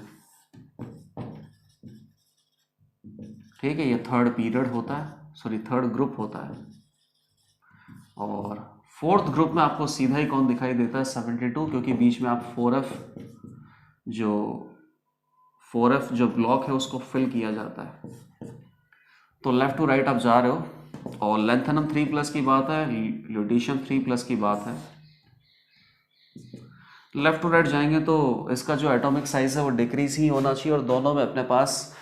ठीक है। ये थर्ड पीरियड होता है, सॉरी थर्ड ग्रुप होता है। और फोर्थ ग्रुप में आपको सीधा ही कौन दिखाई देता है? 72, क्योंकि बीच में आप 4F जो ब्लॉक है उसको फिल किया जाता है। तो लेफ्ट टू राइट आप जा रहे हो, और लैंथेनम 3+ की बात है, ल्यूटीशियम 3+ की बात है। लेफ्ट टू राइट जाएंगे तो इसका जो एटॉमिक साइज है वो डिक्रीज ही होना चाहिए, और दोनों में अपने पास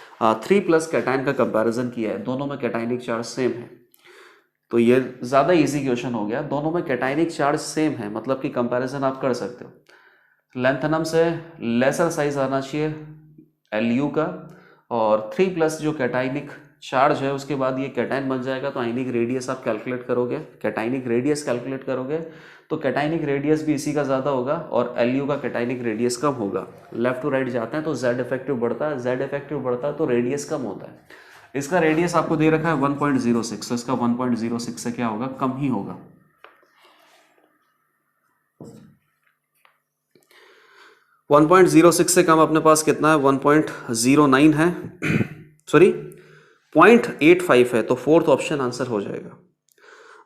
3+ कैटाइन का कंपैरिजन किया है, दोनों में कैटाइनिक चार्ज सेम है। तो ये ज़्यादा इजी क्वेश्चन हो गया, दोनों में कैटाइनिक चार्ज सेम है, मतलब कि कंपैरिजन आप कर सकते हो। लेंथनम से लेसर साइज आना चाहिए Lu का, और 3+ जो कैटाइनिक चार्ज है उसके बाद ये कैटाइन बन जाएगा, तो आयनिक रेडियस आप कैलकुलेट करोगे, कैटाइनिक रेडियस कैलकुलेट करोगे तो कैटाइनिक रेडियस भी इसी का ज़्यादा होगा और Lu का कैटाइनिक रेडियस कम होगा। लेफ्ट टू राइट जाते हैं तो Z इफेक्टिव बढ़ता है, Z इफेक्टिव बढ़ता है तो रेडियस कम होता है। इसका रेडियस आपको दे रखा है 1.06, तो इसका 1.06 से क्या होगा, कम ही होगा। वन 1.06 से कम अपने पास कितना है, 1.09 है सॉरी 0.85 है, तो फोर्थ ऑप्शन आंसर हो जाएगा।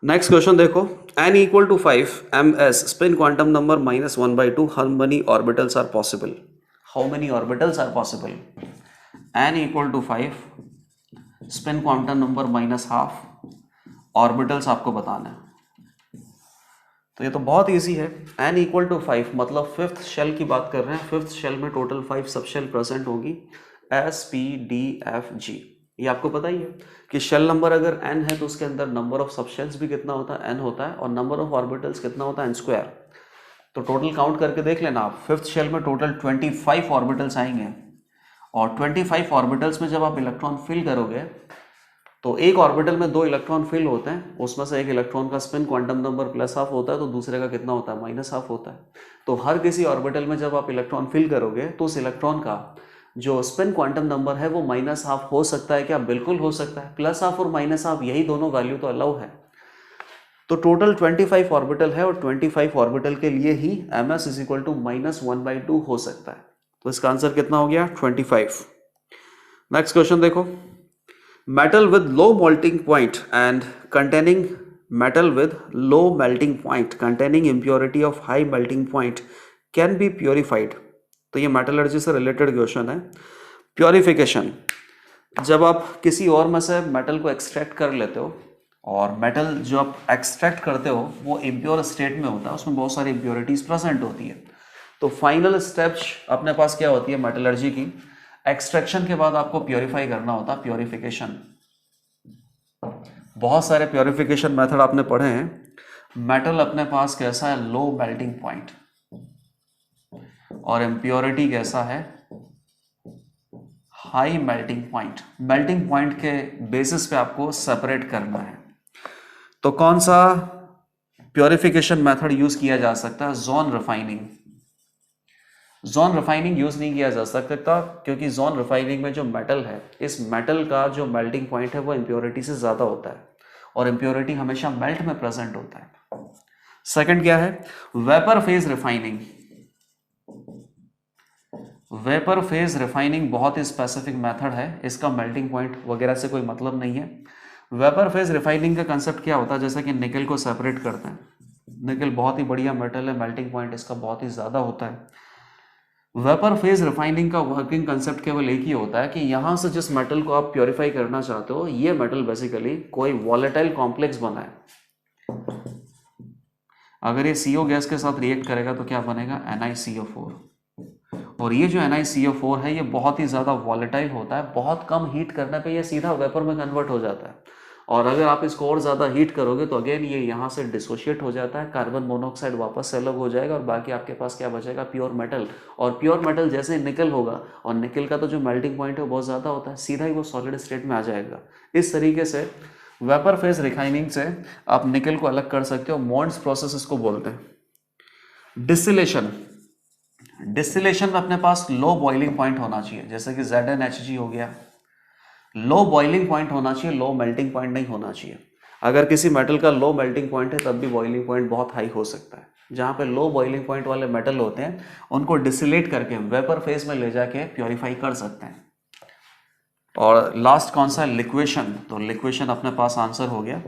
नेक्स्ट क्वेश्चन देखो, n equal to 5 ms spin quantum number -1/2, how many orbitals are possible, how many orbitals are possible. n equal to 5 spin quantum number -12 orbitals आपको बताना है। तो ये तो बहुत इजी है, n इक्वल टू 5 मतलब फिफ्थ शेल की बात कर रहे हैं, फिफ्थ शेल में टोटल 5 सब शेल प्रेजेंट होगी, S P D F G। ये आपको पता ही है कि शेल नंबर अगर n है तो उसके अंदर नंबर ऑफ सब शेल्स भी कितना होता है, n होता है, और नंबर ऑफ ऑर्बिटल्स कितना होता है, n²। तो टोटल काउंट करके देख लेना आप, फिफ्थ शेल में टोटल 25 ऑर्बिटल्स आएंगे, और 25 ऑर्बिटल्स में जब आप इलेक्ट्रॉन फिल करोगे तो एक ऑर्बिटल में 2 इलेक्ट्रॉन फिल होते हैं, उसमें से एक इलेक्ट्रॉन का स्पिन क्वांटम नंबर +12 होता है, तो दूसरे का कितना होता है, -12 होता है। तो हर किसी ऑर्बिटल में जब आप इलेक्ट्रॉन फिल करोगे तो उस इलेक्ट्रॉन का जो स्पिन क्वांटम नंबर है वो -12 हो सकता है क्या, बिल्कुल हो सकता है। +12 और -12 यही दोनों वैल्यू तो अलाउ है। तो टोटल 25 ऑर्बिटल है, और 25 ऑर्बिटल के लिए ही ms इज इक्वल टू -1/2 हो सकता है। तो इसका आंसर कितना हो गया, 25। नेक्स्ट क्वेश्चन देखो, metal with low melting point and containing metal with low melting point containing impurity of high melting point can be purified। तो ये मेटलर्जी से रिलेटेड क्वेश्चन है। प्योरिफिकेशन, जब आप किसी और में से मेटल को एक्सट्रैक्ट कर लेते हो, और मेटल जो आप एक्सट्रैक्ट करते हो वो इम्प्योर स्टेट में होता है, उसमें बहुत सारी इम्प्योरिटीज प्रेजेंट होती है। तो फाइनल स्टेप्स अपने पास क्या होती है मेटलर्जी की, एक्सट्रैक्शन के बाद आपको प्योरीफाई करना होता है, प्योरीफिकेशन। बहुत सारे प्योरीफिकेशन मेथड आपने पढ़े हैं। मेटल अपने पास कैसा है, लो मेल्टिंग पॉइंट, और इम्प्योरिटी कैसा है, high melting point. Melting point के बेसिस पे आपको सेपरेट करना है। तो कौन सा प्योरीफिकेशन मेथड यूज किया जा सकता है, zone refining. Zone refining use नहीं किया जा सकता क्योंकि जोन रिफाइनिंग में जो मेटल है, इस मेटल का जो मेल्टिंग पॉइंट है वो इम्प्योरिटी से ज्यादा होता है, और इम्प्योरिटी हमेशा मेल्ट में प्रेजेंट होता है। सेकंड क्या है, vapour phase refining. Vapour phase refining बहुत ही स्पेसिफिक मेथड है, इसका मेल्टिंग पॉइंट वगैरह से कोई मतलब नहीं है। वेपर फेज रिफाइनिंग का कंसेप्ट क्या होता है, जैसा कि निकल को सेपरेट करते हैं, निकल बहुत ही बढ़िया मेटल है, मेल्टिंग पॉइंट इसका बहुत ही ज्यादा होता है। वेपर फेज रिफाइनिंग का वर्किंग कंसेप्ट केवल एक ही होता है कि यहां से जिस मेटल को आप प्योरीफाई करना चाहते हो, ये मेटल बेसिकली कोई वॉलेटाइल कॉम्प्लेक्स बना है। अगर ये CO गैस के साथ रिएक्ट करेगा तो क्या बनेगा, NiCO4। और ये जो NiCO4 है ये बहुत ही ज़्यादा वॉलेटाइल होता है, बहुत कम हीट करने पे ये सीधा वेपर में कन्वर्ट हो जाता है, और अगर आप इसको और ज़्यादा हीट करोगे तो अगेन ये यहाँ से डिसोशिएट हो जाता है, कार्बन मोनोऑक्साइड वापस से अलग हो जाएगा, और बाकी आपके पास क्या बचेगा, प्योर मेटल। और प्योर मेटल जैसे निकल होगा, और निकल का तो जो मेल्टिंग पॉइंट है बहुत ज़्यादा होता है, सीधा ही वो सॉलिड स्टेट में आ जाएगा। इस तरीके से वेपर फेज रिफाइनिंग से आप निकल को अलग कर सकते हो, मॉन्ड्स प्रोसेस इसको बोलते हैं। डिस्टिलेशन, डिस्टिलेशन में अपने पास लो बॉइलिंग पॉइंट होना चाहिए, जैसे कि ZnHg हो गया, लो बॉइलिंग पॉइंट होना चाहिए, लो मेल्टिंग पॉइंट नहीं होना चाहिए। अगर किसी मेटल का लो मेल्टिंग पॉइंट है तब भी बॉइलिंग पॉइंट बहुत हाई हो सकता है। जहाँ पे लो बॉइलिंग पॉइंट वाले मेटल होते हैं उनको डिस्टिलेट करके वेपर फेज में ले जाके प्योरीफाई कर सकते हैं। और लास्ट कौन सा, लिक्वेशन। तो लिक्वेशन अपने पास आंसर हो गया।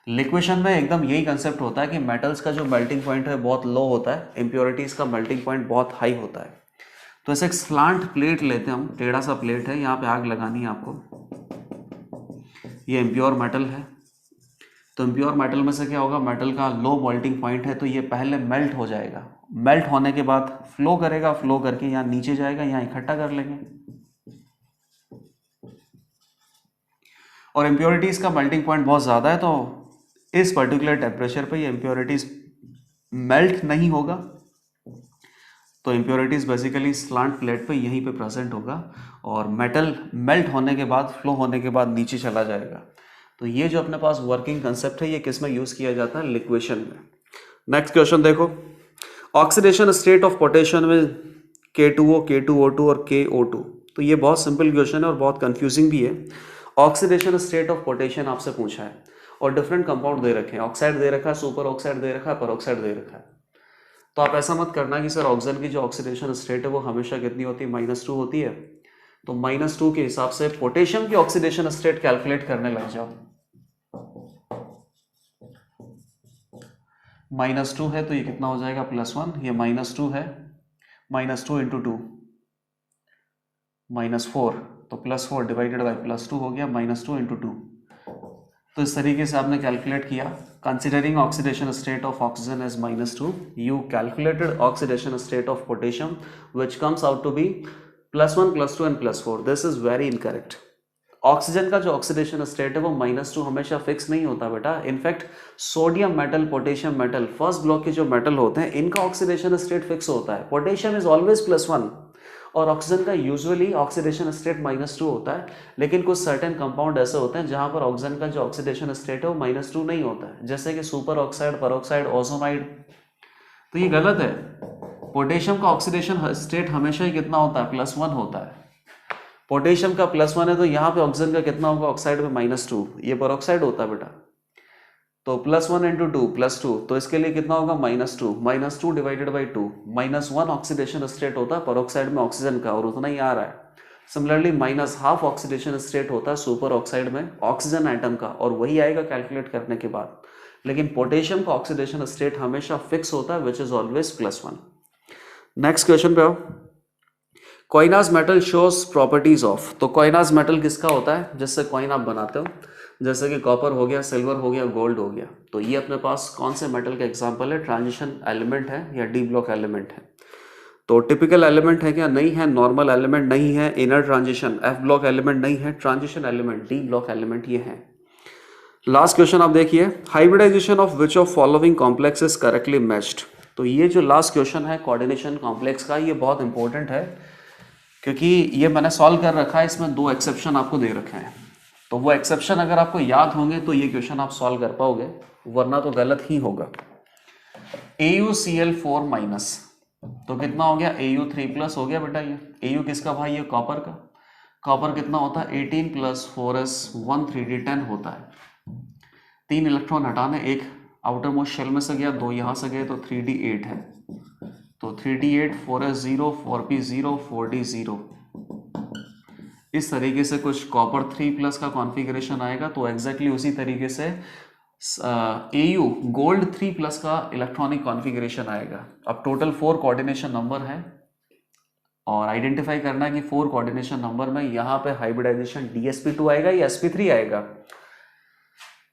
लिक्वेशन में एकदम यही कंसेप्ट होता है कि मेटल्स का जो मेल्टिंग पॉइंट है बहुत लो होता है, इम्प्योरिटीज का मेल्टिंग पॉइंट बहुत हाई होता है। तो ऐसे एक स्लांट प्लेट लेते हैं हम, टेढ़ा सा प्लेट है, यहाँ पे आग लगानी है आपको, ये इम्प्योर मेटल है। तो इम्प्योर मेटल में से क्या होगा, मेटल का लो मेल्टिंग पॉइंट है तो ये पहले मेल्ट हो जाएगा, मेल्ट होने के बाद फ्लो करेगा, फ्लो करके यहाँ नीचे जाएगा, यहाँ इकट्ठा कर लेंगे। और इम्प्योरिटीज का मेल्टिंग पॉइंट बहुत ज़्यादा है तो इस पर्टिकुलर टेम्परेचर पे ये इम्प्योरिटीज मेल्ट नहीं होगा, तो इम्प्योरिटीज बेसिकली स्लांट प्लेट पे यहीं पे प्रेजेंट होगा और मेटल मेल्ट होने के बाद, फ्लो होने के बाद नीचे चला जाएगा। तो ये जो अपने पास वर्किंग कंसेप्ट है ये किस में यूज किया जाता है, लिक्वेशन में। नेक्स्ट क्वेश्चन देखो, ऑक्सीडेशन स्टेट ऑफ पोटेशियम में K2O, K2O2 और KO2। तो ये बहुत सिंपल क्वेश्चन है और बहुत कंफ्यूजिंग भी है। ऑक्सीडेशन स्टेट ऑफ पोटेशियम आपसे पूछा है और डिफरेंट कंपाउंड दे रखे हैं, ऑक्साइड दे रखा है, सुपर ऑक्साइड दे रखा है, पेरोक्साइड दे रखा है। तो आप ऐसा मत करना कि सर ऑक्सीजन की जो ऑक्सीडेशन स्टेट है वो हमेशा कितनी होती है, -2 होती है। तो -2 के हिसाब से पोटेशियम की ऑक्सीडेशन स्टेट कैलकुलेट करने लग जाओ। -2 है तो ये कितना हो जाएगा, +1। ये -2 है, -2 × 2 -4, तो +4 डिवाइडेड बाई +2 हो गया, -2 × 2। तो इस तरीके से आपने कैलकुलेट किया। Considering oxidation state of oxygen as -2, you calculated oxidation state of potassium which comes out to be +1, +2 and +4। This is very incorrect. Oxygen का जो ऑक्सीडेशन स्टेट है वो -2 हमेशा फिक्स नहीं होता बेटा। In fact sodium metal, potassium metal, first block के जो मेटल होते हैं इनका ऑक्सीडेशन स्टेट फिक्स होता है। पोटेशियम इज ऑलवेज +1 और ऑक्सीजन का यूजुअली ऑक्सीडेशन स्टेट -2 होता है। लेकिन कुछ सर्टेन कंपाउंड ऐसे होते हैं जहां पर ऑक्सीजन का जो ऑक्सीडेशन स्टेट है वो -2 नहीं होता है, जैसे कि सुपर ऑक्साइड, पेरोक्साइड, ओजोनाइड। तो ये गलत है। पोटेशियम का ऑक्सीडेशन स्टेट हमेशा ही कितना होता है, +1 होता है। पोटेशियम का +1 है तो यहाँ पे ऑक्सीजन का कितना होगा, ऑक्साइड में -2, ये पेरोक्साइड होता है बेटा। तो +1 × 2 +2, तो इसके लिए कितना होगा, -2, -2 डिवाइडेड बाई 2, -1 ऑक्सीडेशन स्टेट होता है पेरोक्साइड में ऑक्सीजन का और उतना ही आ रहा है। सिमिलरली -½ ऑक्सीडेशन स्टेट होता है सुपर ऑक्साइड में ऑक्सीजन एटम का और वही आएगा कैलकुलेट करने के बाद। लेकिन पोटेशियम का ऑक्सीडेशन स्टेट हमेशा फिक्स होता है which is always +1। Next question पे आओ। कॉइनाज मेटल शोज प्रॉपर्टीज ऑफ। तो कॉइनाज मेटल किसका होता है, जिससे कॉइन आप बनाते हो, जैसे कि कॉपर हो गया, सिल्वर हो गया, गोल्ड हो गया। तो ये अपने पास कौन से मेटल का एग्जांपल है, ट्रांजिशन एलिमेंट है या डी ब्लॉक एलिमेंट है। तो टिपिकल एलिमेंट है क्या, नहीं है। नॉर्मल एलिमेंट नहीं है। Inner transition F block element नहीं है। Transition element D block element ये है। लास्ट क्वेश्चन आप देखिए, hybridisation of which of following complex is correctly matched. तो ये जो लास्ट क्वेश्चन है कोऑर्डिनेशन कॉम्प्लेक्स का, ये बहुत इंपॉर्टेंट है क्योंकि ये मैंने सॉल्व कर रखा है, इसमें 2 एक्सेप्शन आपको दे रखे हैं। तो वो एक्सेप्शन अगर आपको याद होंगे तो ये क्वेश्चन आप सॉल्व कर पाओगे, वरना तो गलत ही होगा। AuCl4- तो कितना हो गया, Au3+ हो गया बेटा। ये Au किसका भाई, ये कॉपर का। कॉपर कितना होता है, 18 + 4s 1 3d10 होता है। 3 इलेक्ट्रॉन हटाने, एक आउटर मोस्ट शेल में से गया, 2 यहाँ से गए, तो 3d8 है। तो 3d8 4s0 4p0 4d0 इस तरीके से कुछ कॉपर 3+ का कॉन्फ़िगरेशन आएगा। तो एग्जैक्टली उसी तरीके से Au गोल्ड 3+ का इलेक्ट्रॉनिक कॉन्फ़िगरेशन आएगा। अब टोटल 4 कोऑर्डिनेशन नंबर है और आइडेंटिफाई करना है कि 4 कोऑर्डिनेशन नंबर में यहाँ पे हाइब्रिडाइजेशन DsP2 आएगा या sp3 आएगा।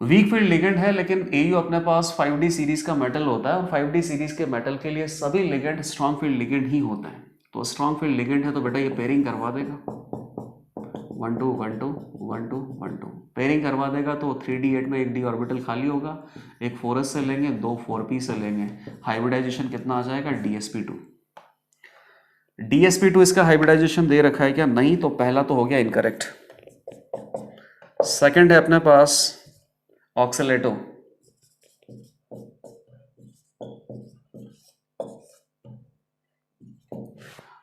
वीक फील्ड लिगेंड है, लेकिन Au अपने पास 5D सीरीज का मेटल होता है और 5D सीरीज के मेटल के लिए सभी लिगेंड स्ट्रॉन्ग फील्ड लिगेंड ही होते हैं। तो स्ट्रॉन्ग फील्ड लिगेंड है तो बेटा ये पेयरिंग करवा देगा, 1 2 1 2 1 2 1 2 पेयरिंग करवा देगा। तो 3d8 में एक d ऑर्बिटल खाली होगा, एक 4s से लेंगे, 2 4p से लेंगे। हाइब्रिडाइजेशन कितना आ जाएगा, DsP2। DsP2 इसका हाइब्रिडाइजेशन दे रखा है क्या, नहीं। तो पहला तो हो गया इनकरेक्ट। सेकंड है अपने पास ऑक्सीलेटो।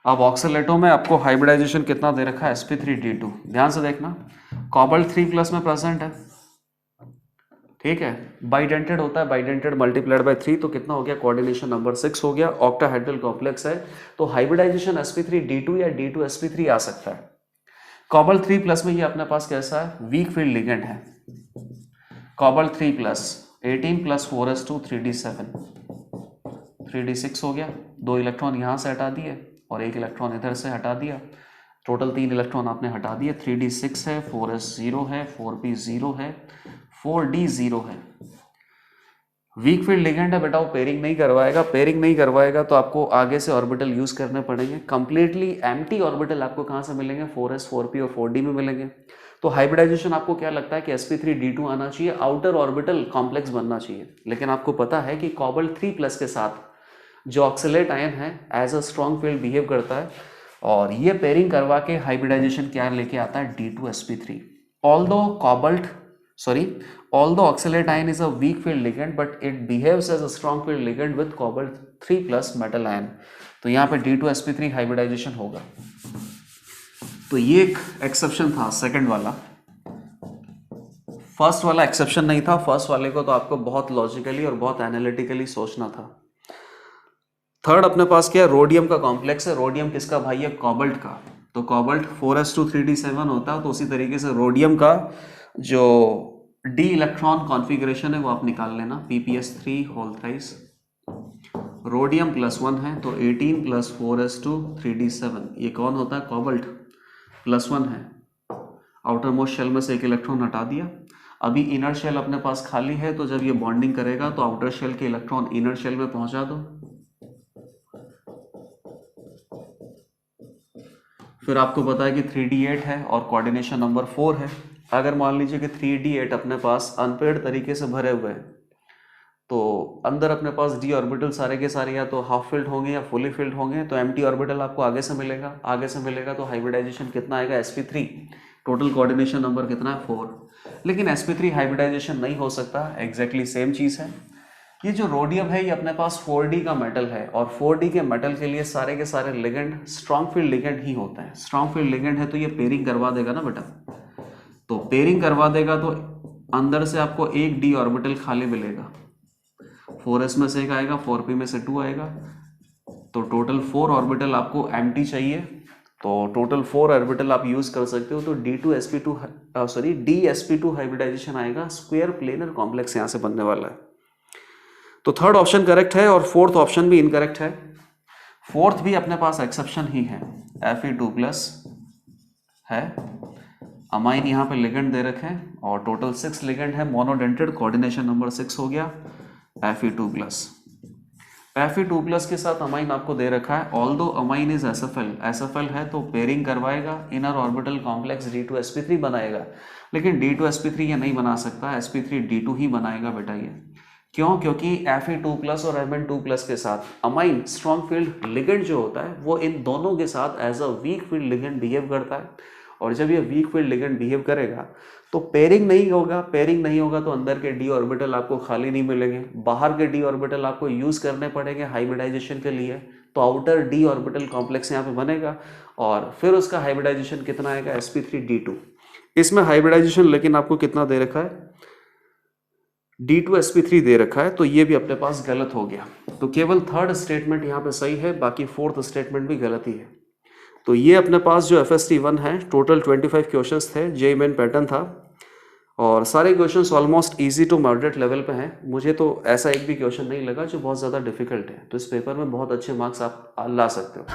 अब ऑक्सीलेटो में आपको हाइब्रिडाइजेशन कितना दे रखा है, sp3d2। ध्यान से देखना, कॉबाल्ट 3+ में प्रेजेंट है, ठीक है। बाइडेंटेड होता है, बाइडेंटेड मल्टीप्लाइड बाय 3, तो कितना हो गया, कोऑर्डिनेशन नंबर 6 हो गया। ऑक्टाहेड्रल कॉम्प्लेक्स है तो हाइब्रिडाइजेशन sp3d2 या d2sp3 आ सकता है। कॉबाल्ट 3+ में ये अपने पास कैसा है, वीक फील्ड लिगेंड है। कॉबाल्ट 3+ 18 + 4s2 3d7 3d6 हो गया। 2 इलेक्ट्रॉन यहाँ से हटा दिए और 1 इलेक्ट्रॉन इधर से हटा दिया, टोटल 3 इलेक्ट्रॉन आपने हटा दिए। 3d6 है, 4s0 है, 4p0 है, 4d 0 है, वीक फील्ड लिगेंड है बेटा, वो पेयरिंग नहीं करवाएगा। पेयरिंग नहीं करवाएगा तो आपको आगे से ऑर्बिटल यूज करने पड़ेंगे। कंप्लीटली एम्प्टी ऑर्बिटल आपको कहाँ से मिलेंगे, 4s 4p और 4d में मिलेंगे। तो हाइब्रिडाइजेशन आपको क्या लगता है कि sp3d2 आना चाहिए, आउटर ऑर्बिटल कॉम्प्लेक्स बनना चाहिए। लेकिन आपको पता है कि कोबाल्ट 3+ के साथ जो ऑक्सलेट आयन है as a strong field behave करता है, और ये पेयरिंग करवा के हाइब्रिडाइजेशन क्या लेके आता है, d2sp3। Although oxalate ion is a weak field ligand, but it behaves as a strong field ligand with cobalt 3+ metal ion. तो यहाँ पे d2sp3 हाइब्रिडाइजेशन होगा। तो ये एक एक्सेप्शन था सेकंड वाला। फर्स्ट वाला एक्सेप्शन नहीं था। फर्स्ट वाले को तो आपको बहुत लॉजिकली और बहुत एनालिटिकली सोचना था। थर्ड अपने पास क्या है, रोडियम का कॉम्प्लेक्स है। रोडियम किसका भाई है, कोबाल्ट का। तो कोबाल्ट 4s2 3d7 होता है, तो उसी तरीके से रोडियम का जो डी इलेक्ट्रॉन कॉन्फ़िगरेशन है वो आप निकाल लेना, ppS3 होल थ्राइस। रोडियम +1 है तो 18 + 4s2 3d7, ये कौन होता है, कोबाल्ट +1 है। आउटर मोस्ट शेल में से एक इलेक्ट्रॉन हटा दिया। अभी इनर शेल अपने पास खाली है, तो जब ये बॉन्डिंग करेगा तो आउटर शेल के इलेक्ट्रॉन इनर शेल में पहुंचा दो। फिर आपको पता है कि 3d8 है और कोऑर्डिनेशन नंबर 4 है। अगर मान लीजिए कि 3d8 अपने पास अनपेयर्ड तरीके से भरे हुए हैं, तो अंदर अपने पास d ऑर्बिटल सारे के सारे या तो हाफ फिल्ड होंगे या फुली फिल्ड होंगे। तो एम्प्टी ऑर्बिटल आपको आगे से मिलेगा। तो हाइब्रिडाइजेशन कितना आएगा, sp3। टोटल कोऑर्डिनेशन नंबर कितना है, 4। लेकिन sp3 हाइब्रिडाइजेशन नहीं हो सकता, एग्जैक्टली सेम चीज़ है। ये जो रोडियम है ये अपने पास 4d का मेटल है, और 4d के मेटल के लिए सारे के सारे लिगेंड स्ट्रॉन्ग फील्ड लिगेंड ही होते हैं। स्ट्रॉन्ग फील्ड लिगेंड है तो ये पेयरिंग करवा देगा ना बेटा। तो पेयरिंग करवा देगा तो अंदर से आपको एक d ऑर्बिटल खाली मिलेगा। 4s में से एक आएगा, 4p में से 2 आएगा, तो टोटल 4 ऑर्बिटल आपको एम्प्टी चाहिए। तो टोटल 4 ऑर्बिटल आप यूज कर सकते हो। तो dsp2 हाइब्रिडाइजेशन आएगा, स्क्वायर प्लेनर कॉम्प्लेक्स यहाँ से बनने वाला है। तो थर्ड ऑप्शन करेक्ट है और फोर्थ ऑप्शन भी इनकरेक्ट है। फोर्थ भी अपने पास एक्सेप्शन ही है, Fe2+ है। अमाइन यहाँ पे लिगेंड दे रखे हैं और टोटल 6 लिगेंड है, मोनोडेंटेड, कोऑर्डिनेशन नंबर 6 हो गया Fe2+। Fe2+ के साथ अमाइन आपको दे रखा है। ऑल्दो अमाइन इज SFL है तो पेयरिंग करवाएगा, इनर ऑर्बिटल कॉम्प्लेक्स d2sp3 बनाएगा। लेकिन d2sp3 ये नहीं बना सकता, sp3d2 ही बनाएगा बेटा ये। क्यों? क्योंकि Fe2+ और Mn2+ के साथ अमाइन स्ट्रॉन्ग फील्ड लिगेंड जो होता है वो इन दोनों के साथ as a weak field ligand behave करता है। और जब ये वीक फील्ड लिगेंड बिहेव करेगा तो पेयरिंग नहीं होगा तो अंदर के d ऑर्बिटल आपको खाली नहीं मिलेंगे, बाहर के d ऑर्बिटल आपको यूज करने पड़ेंगे हाइब्रिडाइजेशन के लिए। तो आउटर d ऑर्बिटल कॉम्प्लेक्स यहाँ पे बनेगा और फिर उसका हाइब्रिडाइजेशन कितना आएगा, sp3d2। इसमें हाइब्रिडाइजेशन लेकिन आपको कितना दे रखा है, d2sp3 दे रखा है, तो ये भी अपने पास गलत हो गया। तो केवल थर्ड स्टेटमेंट यहाँ पे सही है, बाकी फोर्थ स्टेटमेंट भी गलत ही है। तो ये अपने पास जो FST1 है, टोटल 25 क्वेश्चंस थे, JEE मेन पैटर्न था और सारे questions almost easy to moderate level पे हैं। मुझे तो ऐसा एक भी क्वेश्चन नहीं लगा जो बहुत ज़्यादा डिफिकल्ट है। तो इस पेपर में बहुत अच्छे मार्क्स आप ला सकते हो।